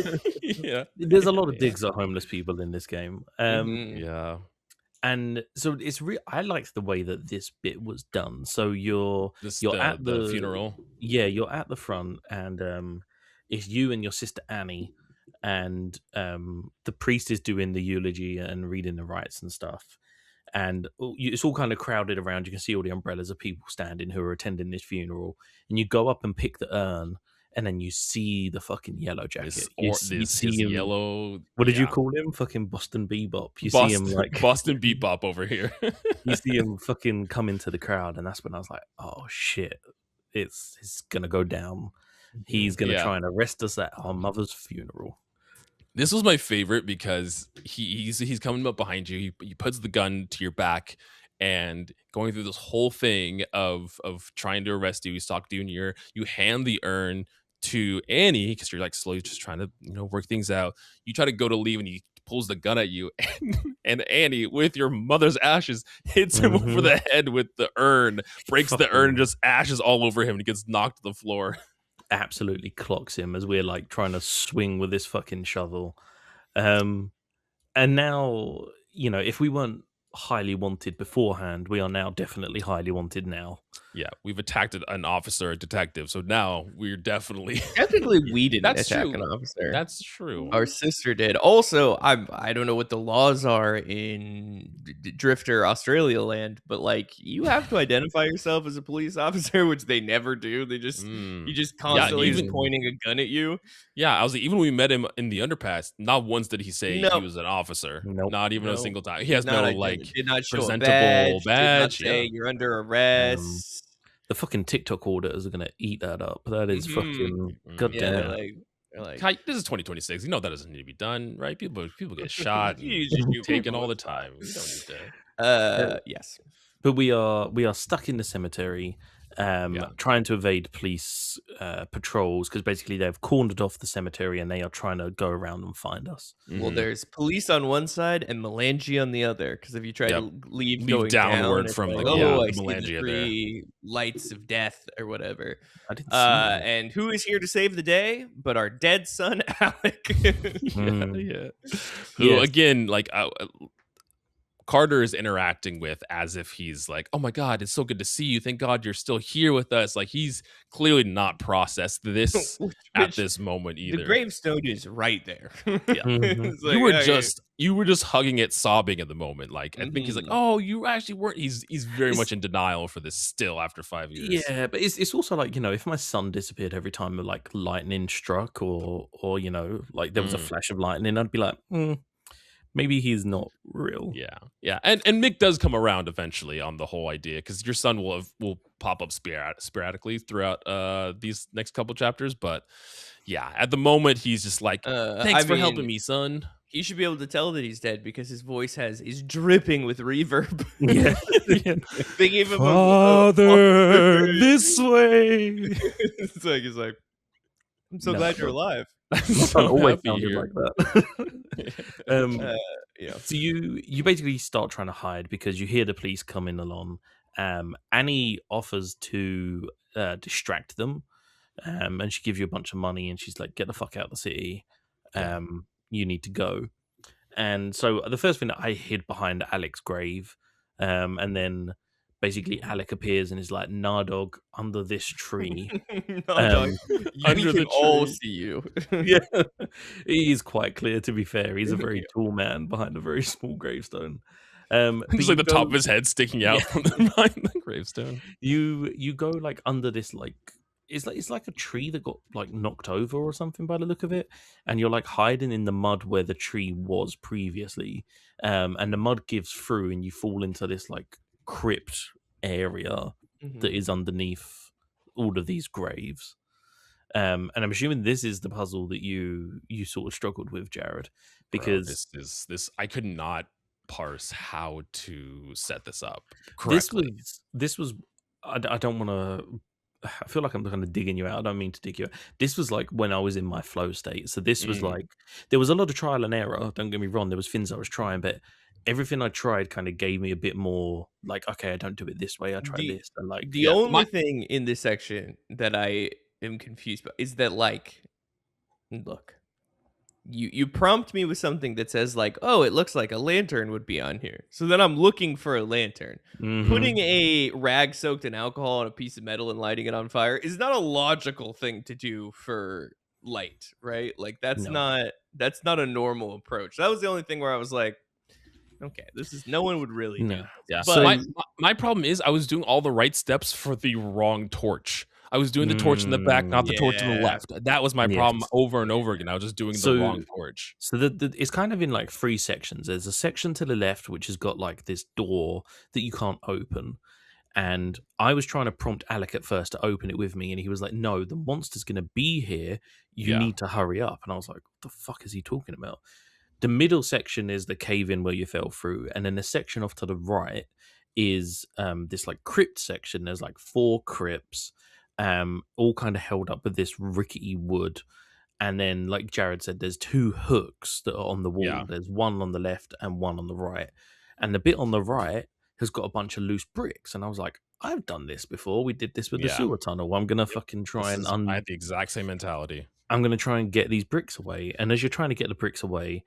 there's a lot of digs at homeless people in this game. And so it's I liked the way that this bit was done. So you're at the funeral. Yeah, you're at the front, and it's you and your sister Annie, and the priest is doing the eulogy and reading the rites and stuff. And it's all kind of crowded around. You can see all the umbrellas of people standing who are attending this funeral. And you go up and pick the urn, and then you see the fucking yellow jacket. You see him, yellow. What did you call him? Fucking Boston Bebop. See him like Boston Bebop over here. You see him fucking come into the crowd, and that's when I was like, "Oh shit, it's gonna go down. He's gonna try and arrest us at our mother's funeral." This was my favorite because he's coming up behind you. He puts the gun to your back and going through this whole thing of trying to arrest you. He's talking to you, and you hand the urn to Annie because you're like slowly just trying to work things out. You try to go to leave, and he pulls the gun at you, and Annie, with your mother's ashes, hits him over the head with the urn, breaks the urn, and just ashes all over him, and he gets knocked to the floor. absolutely clocks him as we're like trying to swing with this fucking shovel. And now, if we weren't highly wanted beforehand, we are now definitely highly wanted now. Yeah, we've attacked an officer, a detective, so now we're definitely Technically, we didn't That's attack true. an officer. That's true. Our sister did. Also, I don't know what the laws are in Drifter Australia land, but like you have to identify yourself as a police officer, which they never do. They just you just constantly is pointing a gun at you. Yeah, I was like, even when we met him in the underpass, not once did he say he was an officer. Nope. Not even a single time. He has Did not no like did not show a presentable badge. Did not badge. say you're under arrest. The fucking TikTok auditors are gonna eat that up. That is fucking goddamn. Like, this is 2026. You know that doesn't need to be done, right? People get shot and taken all the time. We don't need to. Yes, but we are stuck in the cemetery, trying to evade police patrols because basically they've cornered off the cemetery and they are trying to go around and find us. Well, there's police on one side and melange on the other. Because if you try to leave going downward down, from like, the I melange see the three lights of death or whatever. I didn't see that. And who is here to save the day but our dead son Alec? Who again, like Carter is interacting with as if he's like, oh my God, it's so good to see you. Thank God you're still here with us. Like he's clearly not processed this at this moment either. The gravestone is right there. Like, you were just hugging it, sobbing at the moment. Like I think he's like, oh, you actually weren't. He's very much in denial for this still after 5 years. Yeah, but it's also like, if my son disappeared every time like lightning struck or like there was a flash of lightning, I'd be like, maybe he's not real. Yeah. And Mick does come around eventually on the whole idea because your son will pop up sporadically throughout these next couple chapters. But yeah, at the moment he's just like, thanks for helping me, son. He should be able to tell that he's dead because his voice is dripping with reverb. Yeah. They gave him Father, this way. It's like he's like, I'm so glad you're alive. So always sounded like that. So you basically start trying to hide because you hear the police coming along. Annie offers to distract them, and she gives you a bunch of money, and she's like, "Get the fuck out of the city. You need to go." And so the first thing that I hid behind Alec's grave, and then basically Alec appears and is like, "Nah, dog, under this tree." Dog, we can all see you. Yeah, he is quite clear. To be fair, he's a very tall man behind a very small gravestone. It's like the top of his head sticking out from behind the gravestone. You go like under this like. It's like a tree that got like knocked over or something by the look of it, and you're like hiding in the mud where the tree was previously, and the mud gives through, and you fall into this like crypt area that is underneath all of these graves. And I'm assuming this is the puzzle that you sort of struggled with, Jared, because this I could not parse how to set this up correctly. This was I don't want to. I feel like I'm kind of digging you out. I don't mean to dig you out. This was like when I was in my flow state. So this was like, there was a lot of trial and error. Don't get me wrong. There was things I was trying, but everything I tried kind of gave me a bit more like, okay, I don't do it this way. I try this. And like the only thing in this section that I am confused about is that like, look, you prompt me with something that says like, oh, it looks like a lantern would be on here. So then I'm looking for a lantern. Putting a rag soaked in alcohol on a piece of metal and lighting it on fire is not a logical thing to do for light, right? Like that's not a normal approach. That was the only thing where I was like, okay, no one would really do. Yeah. But so my problem is I was doing all the right steps for the wrong torch. I was doing the torch in the back, not the torch in the left. That was my problem over and over again. I was just doing the wrong torch. So it's kind of in like 3 sections. There's a section to the left, which has got like this door that you can't open. And I was trying to prompt Alec at first to open it with me. And he was like, no, the monster's going to be here. You need to hurry up. And I was like, what the fuck is he talking about? The middle section is the cave in where you fell through. And then the section off to the right is this like crypt section. There's like 4 crypts. All kind of held up with this rickety wood. And then, like Jared said, there's 2 hooks that are on the wall. Yeah. There's one on the left and one on the right. And the bit on the right has got a bunch of loose bricks. And I was like, I've done this before. We did this with the sewer tunnel. I'm gonna fucking try I had the exact same mentality. I'm gonna try and get these bricks away. And as you're trying to get the bricks away,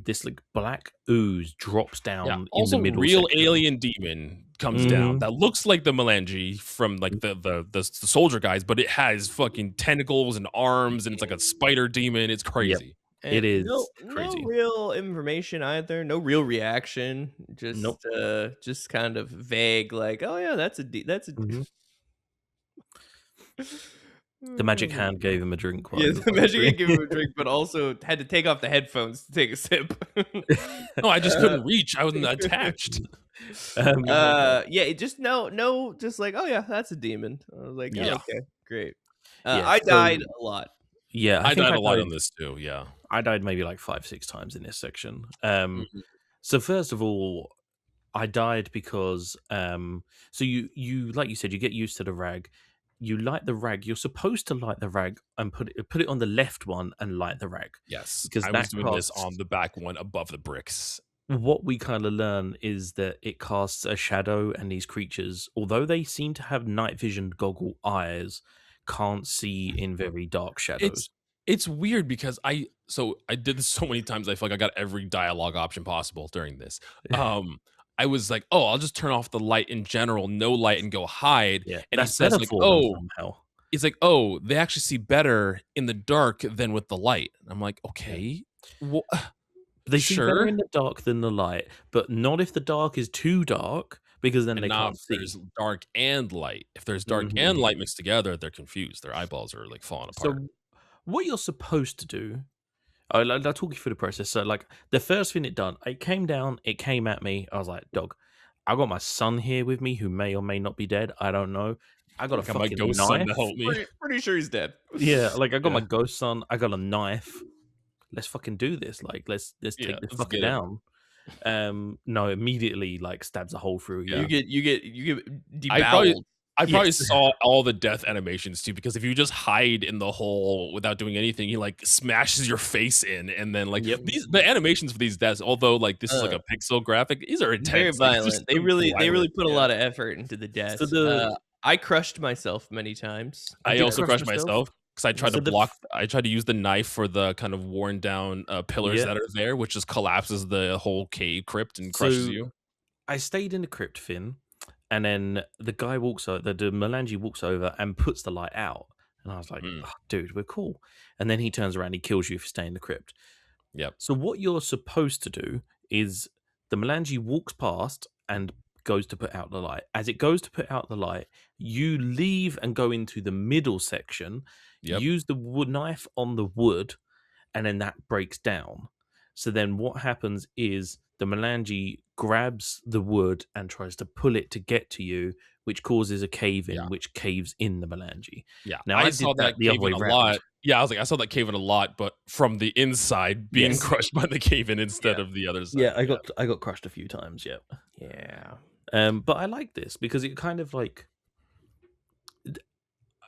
this like black ooze drops down in the middle real section. alien demon comes down that looks like the melange from like the soldier guys, but it has fucking tentacles and arms, and it's like a spider demon. It's crazy. Yep. It is No crazy. real information either. No real reaction. Just just kind of vague. Like, oh yeah, that's a. The magic hand gave him a drink. Yeah, the magic hand gave him a drink, but also had to take off the headphones to take a sip. No, I just couldn't reach. I wasn't attached. It just just like, oh yeah, that's a demon. I was like, oh, okay, great. Yeah, I died a lot. Yeah, I died a lot on this too. Yeah, I died maybe like 5-6 times in this section. So first of all, I died because so you like you said, you get used to the rag. You light the rag. You're supposed to light the rag and put it on the left one and light the rag. Yes, because I was doing this on the back one above the bricks. What we kind of learn is that it casts a shadow, and these creatures, although they seem to have night vision goggle eyes, can't see in very dark shadows. It's weird because I did this so many times. I feel like I got every dialogue option possible during this. I was like, oh, I'll just turn off the light in general, no light, and go hide. Yeah, and he says like, it's like, oh, they actually see better in the dark than with the light. And I'm like, okay, they see better in the dark than the light, but not if the dark is too dark, because then they can't see. There's dark and light. If there's dark and light mixed together, they're confused. Their eyeballs are like falling apart. So what you're supposed to do, I'll talk you through the process. So like the first thing it done, it came down, it came at me. I was like, dog, I got my son here with me who may or may not be dead. I don't know. I got a fucking ghost knife. son to help me. Pretty sure he's dead. Yeah, like I got my ghost son. I got a knife. Let's fucking do this. Like let's take this fucker down. No, immediately like stabs a hole through you. You get deboweled. I probably saw all the death animations too, because if you just hide in the hole without doing anything, he like smashes your face in, and then like the animations for these deaths, although like this is like a pixel graphic, these are intense. Very violent. They really put a lot of effort into the deaths. So I crushed myself many times. I also crushed myself because I tried to block. I tried to use the knife for the kind of worn down pillars that are there, which just collapses the whole cave crypt and crushes you. I stayed in the crypt, Finn. And then the guy walks over, the melange walks over and puts the light out. And I was like, oh, dude, we're cool. And then he turns around, he kills you for staying in the crypt. Yep. So what you're supposed to do is the melange walks past and goes to put out the light. As it goes to put out the light, you leave and go into the middle section, use the wood knife on the wood, and then that breaks down. So then what happens is the melange grabs the wood and tries to pull it to get to you, which causes a cave in, which caves in the melange. Yeah, now I saw that the other way around. Lot. Yeah, I was like, I saw that cave in a lot, but from the inside, being crushed by the cave in instead of the other side. Yeah, I got crushed a few times. Yeah. But I like this because it kind of like,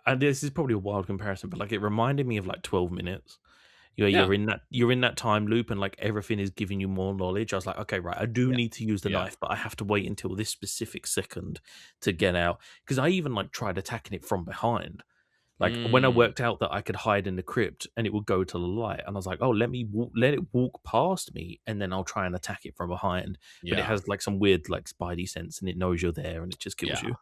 and this is probably a wild comparison, but like it reminded me of like 12 minutes. You're in that time loop, and like everything is giving you more knowledge. I was like, okay, right, I do need to use the knife, but I have to wait until this specific second to get out, because I even like tried attacking it from behind. Like when I worked out that I could hide in the crypt and it would go to the light, and I was like, oh, let it walk past me, and then I'll try and attack it from behind. But it has like some weird like spidey sense, and it knows you're there, and it just kills you.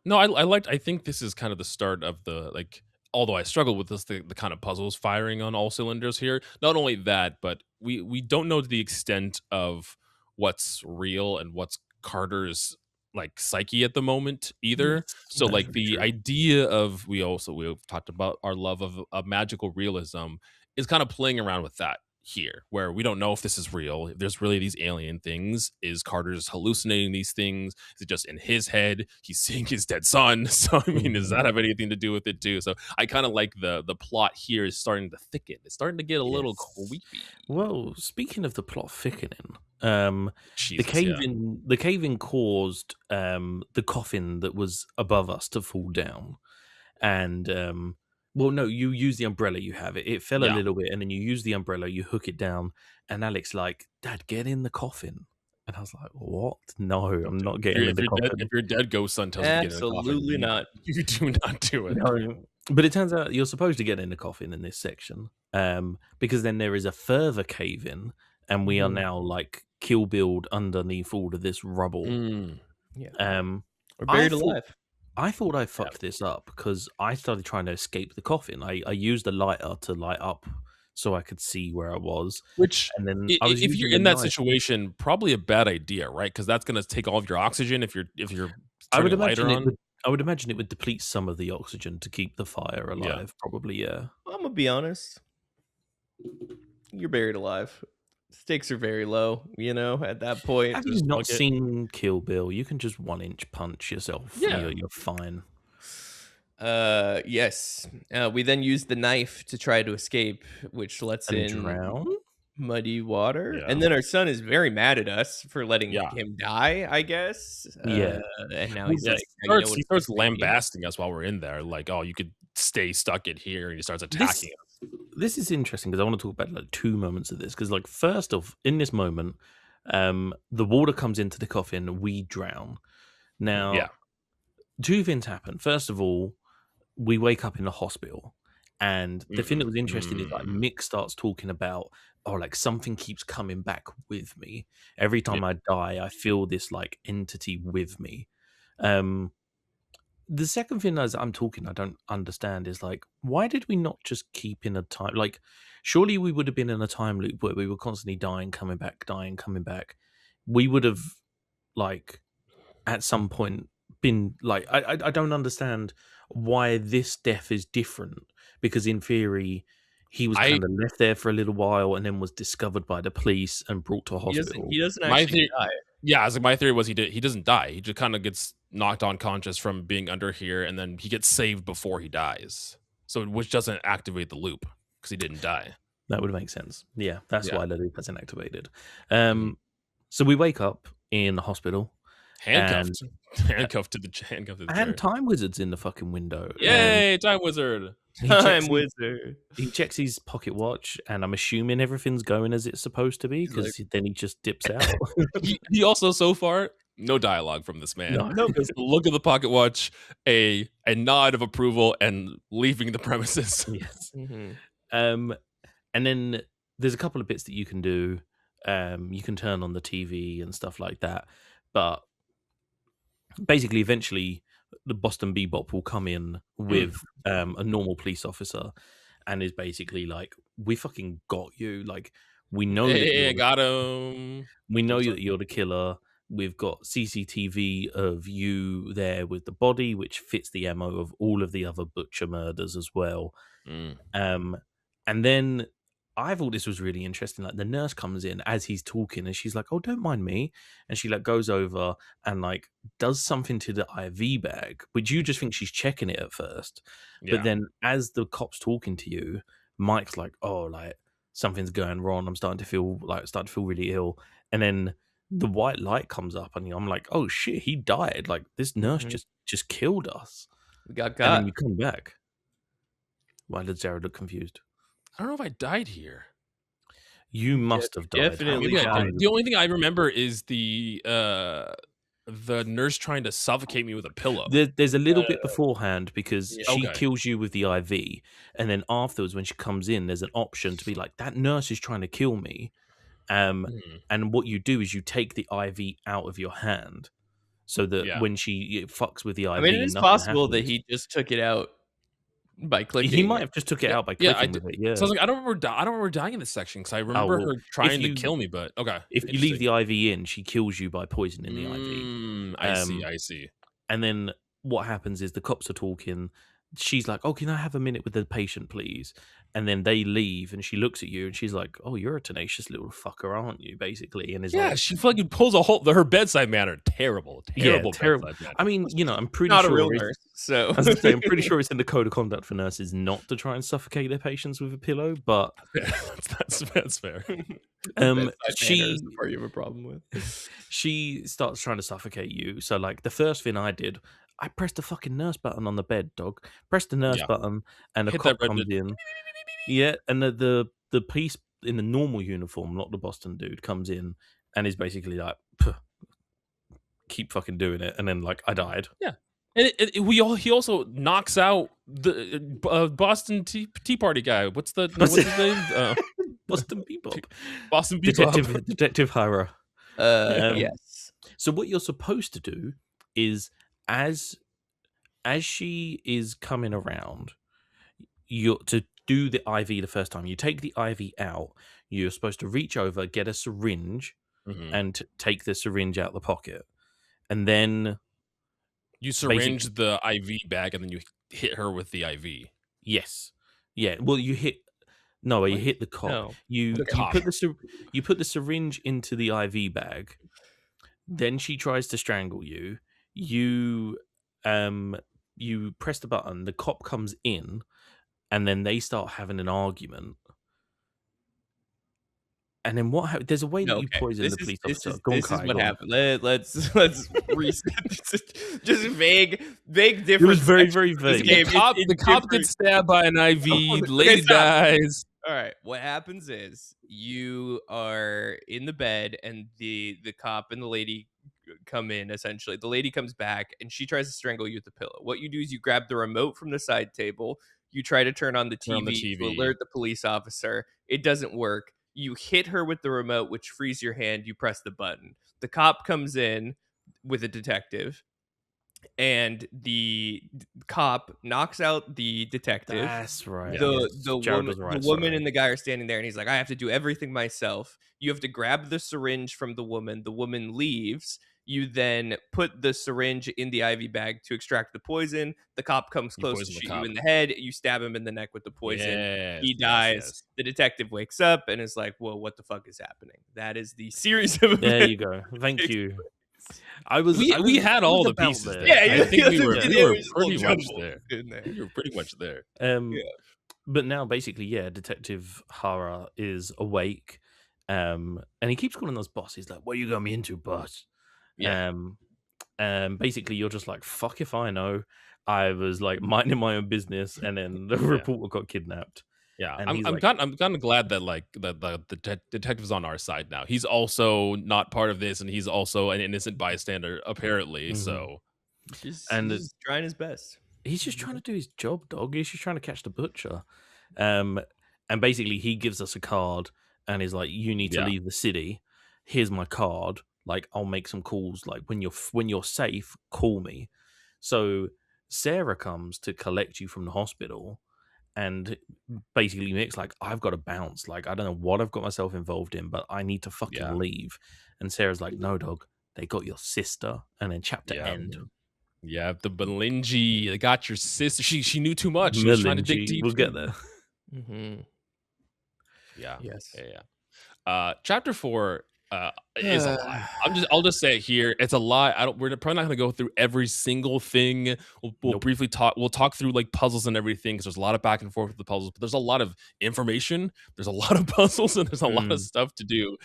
No, I think this is kind of the start of the like. Although I struggle with this, the kind of puzzles firing on all cylinders here. Not only that, but we don't know the extent of what's real and what's Carter's like psyche at the moment either. So like the idea of we've talked about our love of magical realism is kind of playing around with that here, where we don't know if this is real, if there's really these alien things. Is Carter's hallucinating these things? Is it just in his head? He's seeing his dead son. So I mean, does that have anything to do with it too? So I kind of like the plot here is starting to thicken. It's starting to get a little creepy. Well, speaking of the plot thickening, the cave-in caused the coffin that was above us to fall down, and well, no, you use the umbrella you have. It fell a little bit, and then you use the umbrella, you hook it down, and Alex like, Dad, get in the coffin. And I was like, what? No, I'm not getting in the coffin. If your dead ghost son tells you to get in the coffin, Absolutely not. You do not do it. No. But it turns out you're supposed to get in the coffin in this section, because then there is a further cave in, and we are now like kill build underneath all of this rubble. Yeah. We're buried alive. I thought I fucked this up because I started trying to escape the coffin. I used a lighter to light up so I could see where I was. Which, and then if you're in that situation, probably a bad idea, right? Because that's going to take all of your oxygen if you're I would turning a lighter on. I would imagine it would deplete some of the oxygen to keep the fire alive. Yeah. Probably, yeah. I'm gonna be honest. You're buried alive. Stakes are very low, at that point. Have you not seen Kill Bill? You can just 1-inch punch yourself. Yeah. You're fine. Yes. We then use the knife to try to escape, which lets in drown? muddy water. Yeah. And then our son is very mad at us for letting him die, I guess. Yeah. And now he starts lambasting us while we're in there. Like, oh, you could stay stuck in here. And he starts attacking us. This is interesting because I want to talk about like 2 moments of this. Because like first off, in this moment, the water comes into the coffin. We drown. Now, 2 things happen. First of all, we wake up in the hospital. And the thing that was interesting is like Mick starts talking about, like something keeps coming back with me. Every time I die, I feel this like entity with me. The second thing as I'm talking, I don't understand is like, why did we not just keep in a time? Like, surely we would have been in a time loop where we were constantly dying, coming back, dying, coming back. We would have like at some point been like, I don't understand why this death is different, because in theory he was kind of left there for a little while and then was discovered by the police and brought to a hospital. He doesn't actually die. Yeah, as my theory was he doesn't die. He just kind of gets knocked unconscious from being under here, and then he gets saved before he dies. So which doesn't activate the loop because he didn't die. That would make sense. Yeah, that's why the loop hasn't activated. So we wake up in the hospital. Handcuffed to the chair. And Time Wizard's in the fucking window. Yay, Time Wizard. Time Wizard. He checks his pocket watch, and I'm assuming everything's going as it's supposed to be, because then he just dips out. he also, so far, no dialogue from this man. No, just a look at the pocket watch, a nod of approval, and leaving the premises. Yes. And then there's a couple of bits that you can do. You can turn on the TV and stuff like that, but basically, eventually, the Boston Bebop will come in with a normal police officer and is basically like, we fucking got you. Like, we know that got him. We know that you're the killer. We've got CCTV of you there with the body, which fits the MO of all of the other butcher murders as well. And then I thought this was really interesting. Like, the nurse comes in as he's talking and she's like, oh, don't mind me. And she like goes over and like does something to the IV bag, which you just think she's checking it at first. But then as the cop's talking to you, Mike's like, oh, like something's going wrong. I'm starting to feel really ill. And then the white light comes up and I'm like, oh shit, he died. Like, this nurse just killed us. We got And then we come back. Why did Sarah look confused? I don't know if I died here. You must have died. Definitely. The only thing I remember is the nurse trying to suffocate me with a pillow. There's a little bit beforehand, because she kills you with the IV, and then afterwards when she comes in, there's an option to be like, that nurse is trying to kill me. And what you do is you take the IV out of your hand, so that when she fucks with the IV, I mean, it's possible that he just took it out by clicking. He might have just took it out by clicking with it. Yeah. So I was like, I don't remember dying in this section, because I remember her trying to kill me. But okay, if you leave the IV in, she kills you by poisoning the IV. I see. And then what happens is the cops are talking. She's like, oh, can I have a minute with the patient, please? And then they leave, and she looks at you, and she's like, oh, you're a tenacious little fucker, aren't you? Basically. And she fucking pulls a whole. Her bedside manner, terrible. Terrible. I mean, I'm pretty not sure a real nurse, so as I say, I'm pretty sure it's in the code of conduct for nurses not to try and suffocate their patients with a pillow. But that's fair. She part you have a problem with. She starts trying to suffocate you. So like the first thing I did, I pressed the fucking nurse button on the bed, dog. Pressed the nurse button, and a cop comes in. Yeah, and the police in the normal uniform, not the Boston dude, comes in, and is basically like, keep fucking doing it, and then like I died. Yeah, and he also knocks out the Boston Tea Party guy. What's his name? Boston Bebop. Boston Bebop. Detective Hira. Yes. So what you're supposed to do is, as she is coming around, you're to do the IV the first time. You take the IV out. You're supposed to reach over, get a syringe, and take the syringe out of the pocket, and then you syringe the IV bag, and then you hit her with the IV. Yes. Yeah. Well, you hit. No, you hit the cop. No. You put the syringe into the IV bag. Then she tries to strangle you. You press the button. The cop comes in, and then they start having an argument. And then what? There's a way that you poison the police officer. This is what happened. Let's reset. Just vague difference. It was very, very vague. The cop gets stabbed by an IV. The lady dies. All right. What happens is you are in the bed, and the cop and the lady come in. Essentially, the lady comes back, and she tries to strangle you with the pillow. What you do is you grab the remote from the side table. You try to turn on the TV to alert the police officer. It doesn't work. You hit her with the remote, which frees your hand. You press the button. The cop comes in with a detective, and the cop knocks out the detective. That's right. The woman and the guy are standing there, and he's like, I have to do everything myself. You have to grab the syringe from the woman. The woman leaves. You then put the syringe in the IV bag to extract the poison. The cop comes close to shoot you in the head. You stab him in the neck with the poison. He dies. Yes. The detective wakes up and is like, whoa, what the fuck is happening? That is the series of events. There you go. Thank you. We had all the pieces there. Yeah, I think we were pretty much there. We were pretty much there. But now, basically, Detective Hara is awake, and he keeps calling us boss. He's like, what are you got me into, boss? Yeah. Basically, you're just like, fuck if I know. I was like minding my own business, and then the reporter got kidnapped. Yeah, I'm kind of glad that like the detective's on our side now. He's also not part of this, and he's also an innocent bystander, apparently. So, he's trying his best. He's just trying to do his job, dog. He's just trying to catch the butcher. And basically, he gives us a card, and is like, "You need to leave the city. Here's my card. Like, I'll make some calls. Like, when you're safe, call me." So Sarah comes to collect you from the hospital. And basically Mick's like, I've got to bounce. Like, I don't know what I've got myself involved in, but I need to fucking leave. And Sarah's like, no, dog. They got your sister. And then chapter end. Yeah, the Belingi. They got your sister. She knew too much. She was trying to dig deep. We'll get there. Yeah. Yes. Yeah. Chapter 4 is a lot. I'll just say it here. It's a lot. We're probably not going to go through every single thing. We'll briefly talk. We'll talk through like puzzles and everything, because there's a lot of back and forth with the puzzles. But there's a lot of information. There's a lot of puzzles, and there's a lot of stuff to do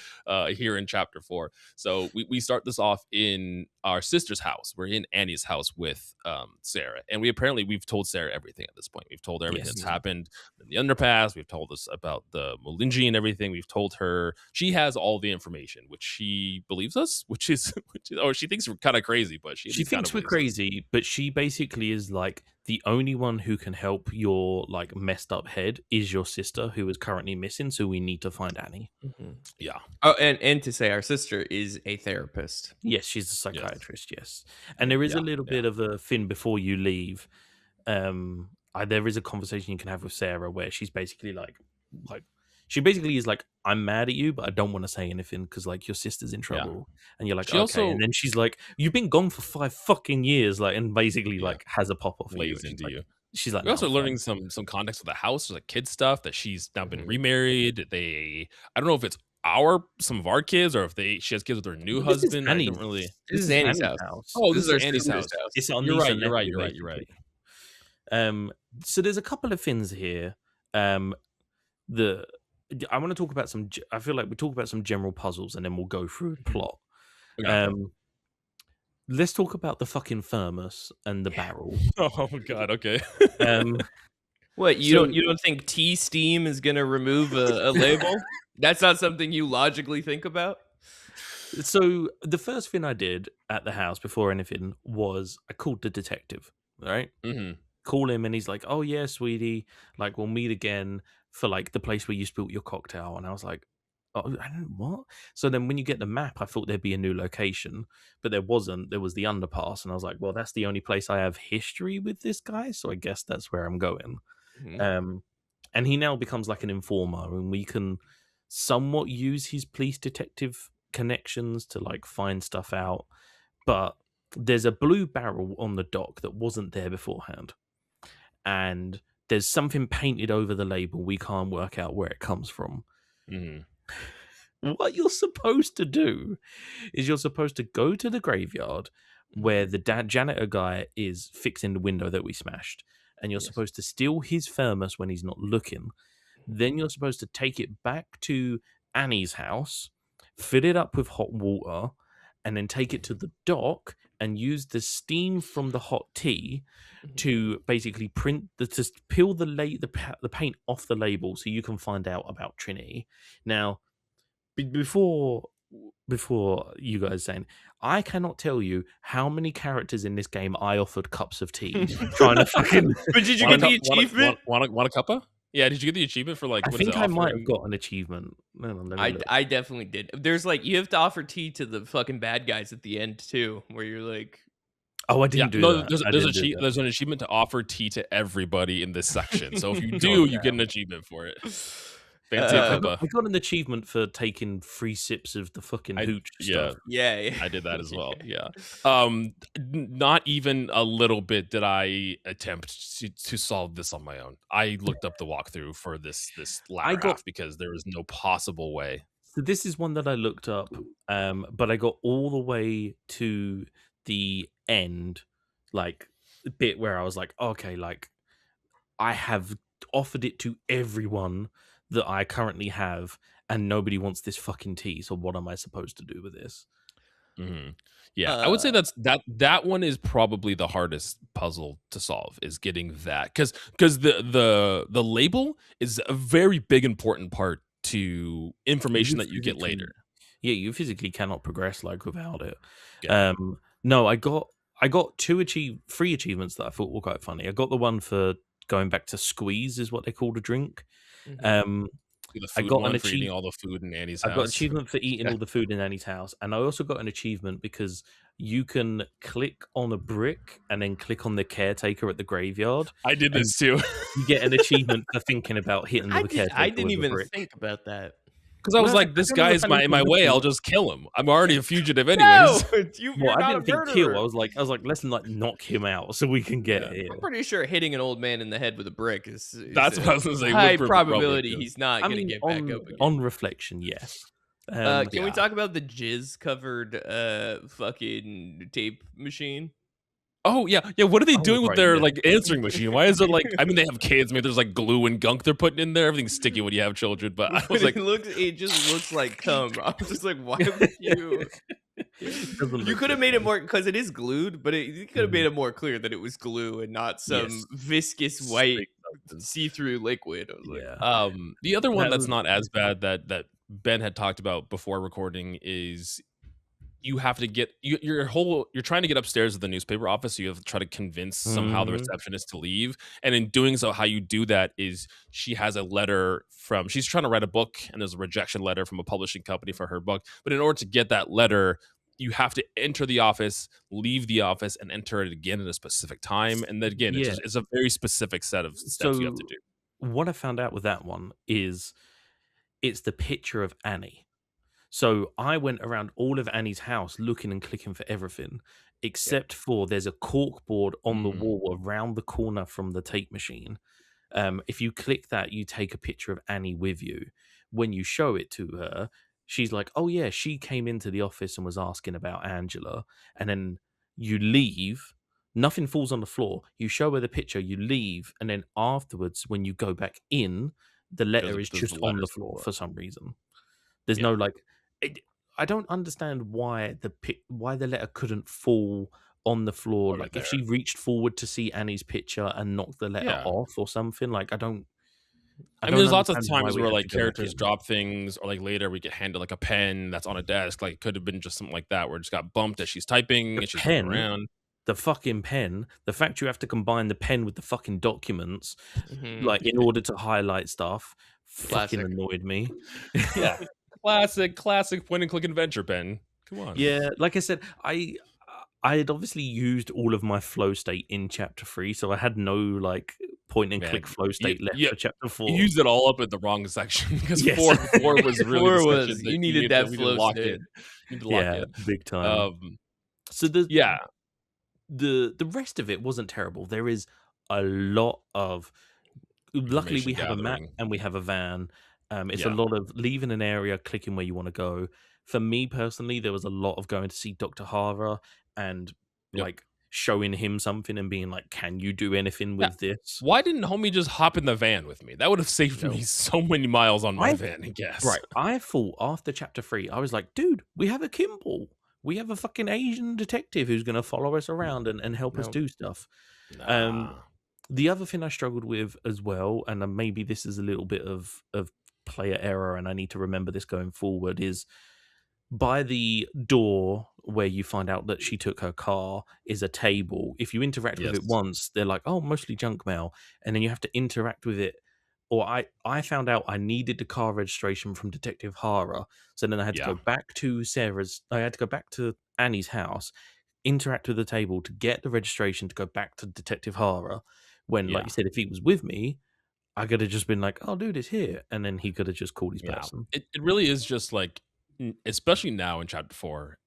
here in chapter 4. So we start this off in our sister's house. We're in Annie's house with Sarah, and we've told Sarah everything at this point. We've told her everything that's happened in the underpass. We've told us about the Molingi and everything. We've told her she has all the information, which she believes us, which is she thinks we're kind of crazy, but she thinks we're crazy, but she basically is like, the only one who can help your like messed up head is your sister, who is currently missing, so we need to find Annie. Yeah. Oh, and to say our sister is a therapist. Yes, she's a psychiatrist. Yes, and there is a little bit of a thing before you leave. There is a conversation you can have with Sarah where she's basically like she basically is like, I'm mad at you, but I don't want to say anything because like your sister's in trouble. And you're like, she okay. Also, and then she's like, you've been gone for 5 fucking years, like, and basically like has a pop off lays into you. She's like, we're also learning some context of the house. There's like kid stuff that she's now been remarried. I don't know if it's some of our kids or if she has kids with her new husband. I don't really. This is Annie's house. Oh, this is Annie's house. It's on you're right. So there's a couple of things here. I want to talk about I feel like we talk about some general puzzles and then we'll go through the plot. Okay. Let's talk about the fucking thermos and the barrel. Oh god, okay. What, you don't think tea steam is gonna remove a label? That's not something you logically think about? So the first thing I did at the house before anything was I called the detective. All right, call him, and he's like, "Oh yeah, sweetie, like we'll meet again for like the place where you spilt your cocktail." And I was like, "Oh, I don't what?" So then when you get the map, I thought there'd be a new location, but there wasn't. There was the underpass, and I was like, "Well, that's the only place I have history with this guy, so I guess that's where I'm going." Um, and he now becomes like an informer, and we can somewhat use his police detective connections to like find stuff out. But there's a blue barrel on the dock that wasn't there beforehand, and there's something painted over the label. We can't work out where it comes from. What you're supposed to do is you're supposed to go to the graveyard where the janitor guy is fixing the window that we smashed, and you're supposed to steal his thermos when he's not looking. Then you're supposed to take it back to Annie's house, fill it up with hot water, and then take it to the dock and use the steam from the hot tea to basically to peel the paint off the label so you can find out about Trinity. Now, before you guys saying, I cannot tell you how many characters in this game I offered cups of tea trying to fucking. But did you get the achievement? Want a cuppa? Yeah, did you get the achievement for like? I think I might have got an achievement. I definitely did. There's like you have to offer tea to the fucking bad guys at the end too, where you're like, oh, I didn't do that. There's an achievement to offer tea to everybody in this section. So if you do, you get an achievement for it. Fancy I got an achievement for taking 3 sips of the fucking hooch stuff. Yeah. I did that as well. Yeah. Not even a little bit did I attempt to solve this on my own. I looked up the walkthrough for this latter half because there was no possible way. So this is one that I looked up, but I got all the way to the end, like bit where I was like, okay, like I have offered it to everyone that I currently have, and nobody wants this fucking tea. So what am I supposed to do with this? Yeah, I would say that one is probably the hardest puzzle to solve, is getting that, because the label is a very big important part to information that you get later. Yeah, you physically cannot progress like without it. Yeah. No, I got 3 achievements that I thought were quite funny. I got the one for going back to squeeze, is what they call the drink. I got an achievement for eating all the food in Annie's house. I got an achievement for eating all the food in Annie's house, and I also got an achievement because you can click on a brick and then click on the caretaker at the graveyard. I did this too. You get an achievement for thinking about hitting the caretaker. I didn't even think about that. Because I was like, this guy's in my way. I'll just kill him. I'm already a fugitive anyways. No, I didn't think kill. I was like, let's like knock him out so we can get here. I'm pretty sure hitting an old man in the head with a brick is that's what I was going to say. High probability he's not going to get back up again. On reflection, yes. Can we talk about the jizz covered fucking tape machine? Oh yeah. What are they doing with their like answering machine? Why is it like? I mean, they have kids. Maybe there's like glue and gunk they're putting in there. Everything's sticky when you have children. But I was like, it just looks like cum. I was just like, why would you? You could have made it more, because it is glued, but you could have made it more clear that it was glue and not some viscous white see-through liquid. I was like, the other one that's not as bad that Ben had talked about before recording is, you have to get you're trying to get upstairs to the newspaper office, so you have to try to convince somehow the receptionist to leave. And in doing so, how you do that is she has a letter she's trying to write a book, and there's a rejection letter from a publishing company for her book. But in order to get that letter, you have to enter the office, leave the office, and enter it again at a specific time. And then again, it's a very specific set of steps you have to do. What I found out with that one is it's the picture of Annie. So I went around all of Annie's house looking and clicking for everything, except for there's a cork board on the wall around the corner from the tape machine. If you click that, you take a picture of Annie with you. When you show it to her, she's like, oh yeah, she came into the office and was asking about Angela. And then you leave, nothing falls on the floor. You show her the picture, you leave, and then afterwards, when you go back in, the letter is just on the floor for some reason. There's no like... I don't understand why the letter couldn't fall on the floor. If she reached forward to see Annie's picture and knocked the letter off or something, like I don't. I I mean, don't there's lots of understand why times we where have like to go back characters in. drop things, or like later we get handed like a pen that's on a desk. Like it could have been just something like that, where it just got bumped as she's typing The and she's looking pen, around. the fucking pen, the fact you have to combine the pen with the fucking documents, Mhm. like in order to highlight stuff, fucking Classic. annoyed me. Yeah, classic point and click adventure pen. Come on. Yeah, like I said, I had obviously used all of my flow state in chapter 3, so I had no like point and click Man, flow you state left you for chapter you 4. used it all up in the wrong section because Yes. four was really the 4 section was that you needed that we need to flow lock state. in. You need to lock Yeah, in. big time. Um, So the yeah, the rest of it wasn't terrible. There is a lot of luckily we information have a map gathering. and we have a van. It's a Yeah, lot of leaving an area, clicking where you want to go. For me personally, there was a lot of going to see Dr. Hara and yep, like showing him something and being like, "Can you do anything yeah. with this?" Why didn't homie just hop in the van with me? That would have saved No. me so many miles on my I van, I guess. Right. I thought after chapter 3, I was like, dude, we have a Kimball. We have a fucking Asian detective who's going to follow us around and help us No. do stuff. Nah. The other thing I struggled with as well, and maybe this is a little bit of player error, and I need to remember this going forward, is by the door where you find out that she took her car is a table. If you interact with Yes. it once, they're like, oh, mostly junk mail. And then you have to interact with it. Or I found out I needed the car registration from Detective Hara. So then I had to Yeah. go back to I had to go back to Annie's house, interact with the table to get the registration to go back to Detective Hara. When, like Yeah. you said, if he was with me, I could have just been like, oh, dude, it's here. And then he could have just called his Yeah. person. It really is just like, especially now in chapter 4,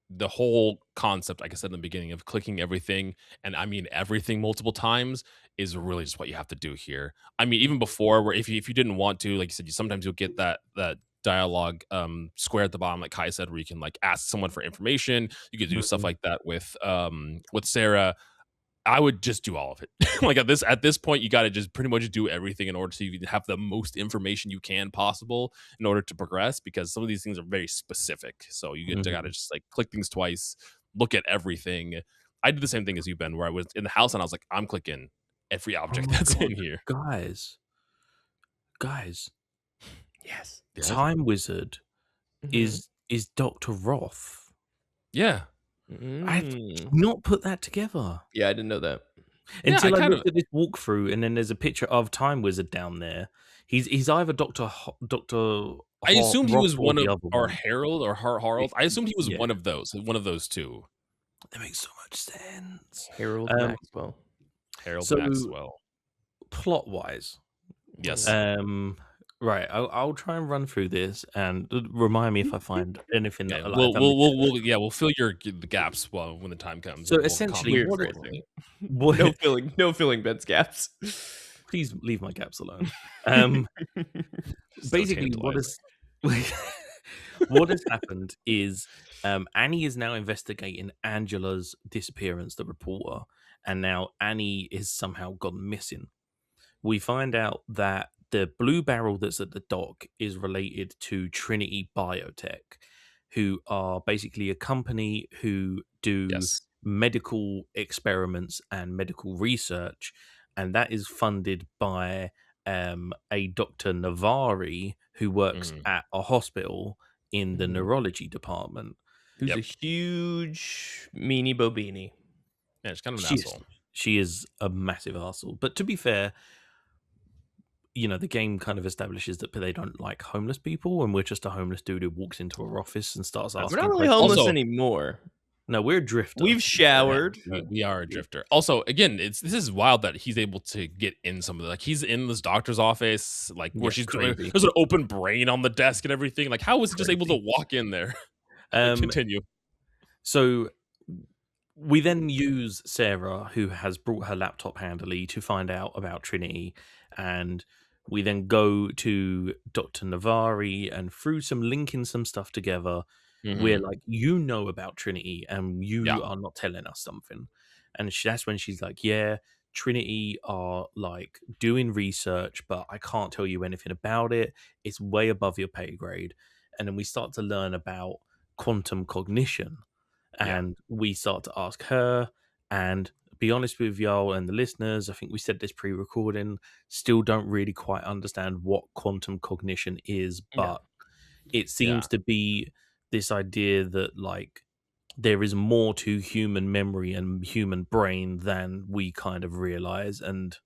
the whole concept, like I said in the beginning, of clicking everything, and I mean everything multiple times, is really just what you have to do here. I mean, even before, where if you didn't want to, like you said, sometimes you'll get that dialogue square at the bottom, like Kai said, where you can like ask someone for information. You could do stuff Mhm. like that with Sarah. I would just do all of it. Like at this point, you got to just pretty much do everything in order to you can have the most information you can possible in order to progress. Because some of these things are very specific, so you got to Mhm. just like click things twice, look at everything. I did the same thing as you, Ben, where I was in the house and I was like, I'm clicking every Oh object my that's God. in here. Guys, Yes. Yeah, Time Wizard Mhm. is Dr. Roth. yeah, I had Mm. not put that together Yeah, I didn't know that. yeah. I until I kind of looked at this walkthrough, and then there's a picture of Time Wizard down there. He's either Doctor I assumed he Roth was or one the of other our one. Harold or Harold. I assumed he was Yeah, one of those two. that makes so much sense. Harold Maxwell. Harold So Maxwell. plot wise, Yes. right, I'll try and run through this and remind me if I find anything Yeah, that like, if I missed anything. we'll fill the gaps when the time comes, So and we'll essentially, comment Weird what phrasing. what No filling Ben's gaps. please leave my gaps alone. Um, so basically, tantalizing. what has happened is Annie is now investigating Angela's disappearance, the reporter, and now Annie is somehow gone missing. We find out that the blue barrel that's at the dock is related to Trinity Biotech, who are basically a company who do Yes. medical experiments and medical research, and that is funded by a Dr. Navari who works Mhm. at a hospital in the Mhm. neurology department. Who's Yep. a huge meanie bobini. Yeah, she's kind of an She's asshole. she is a massive arsehole. But to be fair, you know, the game kind of establishes that they don't like homeless people, and we're just a homeless dude who walks into our office and starts That's We're not asking really questions. homeless Also, anymore. No, we're a drifter. We've to be fair. showered. we are a drifter. Also, again, this is wild that he's able to get in some of the, like, he's in this doctor's office, like where Yeah, she's doing. crazy. There's an open brain on the desk and everything. Like, how was he just able to Crazy. walk in there? Like, Um, continue. so we then use Sarah, who has brought her laptop handily, to find out about Trinity, and we then go to Dr. Navari, and through linking some stuff together, we're Mhm. like, you know about Trinity, and you Yeah. are not telling us something. And that's when she's like, yeah, Trinity are like doing research, but I can't tell you anything about it. It's way above your pay grade. And then we start to learn about quantum cognition, Yeah. and we start to ask her, and be honest with y'all and the listeners, I think we said this pre-recording, still don't really quite understand what quantum cognition is, but it seems to be this idea that like there is more to human memory and human brain than we kind of realize, and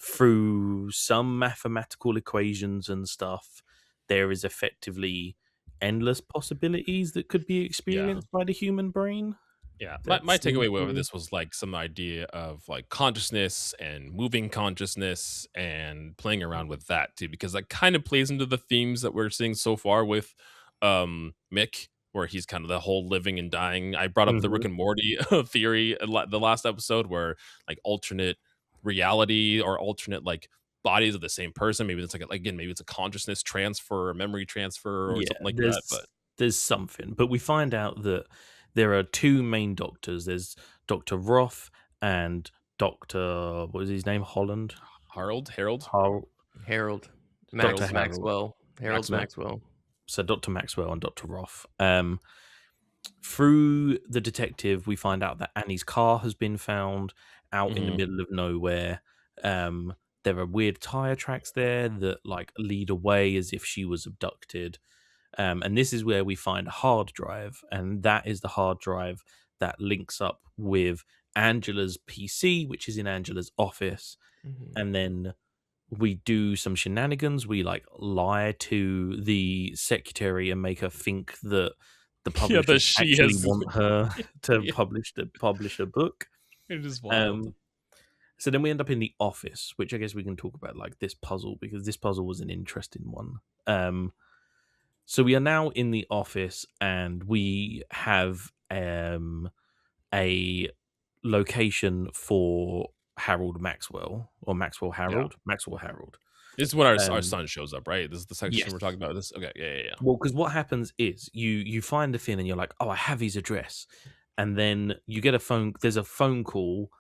through some mathematical equations and stuff, there is effectively endless possibilities that could be experienced by the human brain. Yeah, my takeaway with this was like some idea of like consciousness and moving consciousness and playing around with that too, because that kind of plays into the themes that we're seeing so far with Mick, where he's kind of the whole living and dying. I brought up the Rick and Morty theory the last episode, where like alternate reality or alternate like bodies of the same person. Maybe it's like again, maybe it's a consciousness transfer or memory transfer or something like that. But there's something. But we find out that there are two main doctors. There's Dr. Roth and Dr. what was his name? Harold. Max Maxwell. Harold Maxwell. So Dr. Maxwell and Dr. Roth. Through the detective, we find out that Annie's car has been found out in the middle of nowhere. There are weird tire tracks there that like lead away as if she was abducted. And this is where we find a hard drive, and that is the hard drive that links up with Angela's PC, which is in Angela's office. And then we do some shenanigans. We like lie to the secretary and make her think that the publisher actually want her to publish a book. It is wild. So then we end up in the office, which I guess we can talk about like this puzzle, because this puzzle was an interesting one. So we are now in the office, and we have a location for Harold Maxwell, or Maxwell Harold. Yeah. Maxwell Harold. This is when our son shows up, right? This is the section we're talking about. This, okay, yeah. Well, because what happens is you find the thing, and you're like, oh, I have his address, and then you get a phone. There's a phone call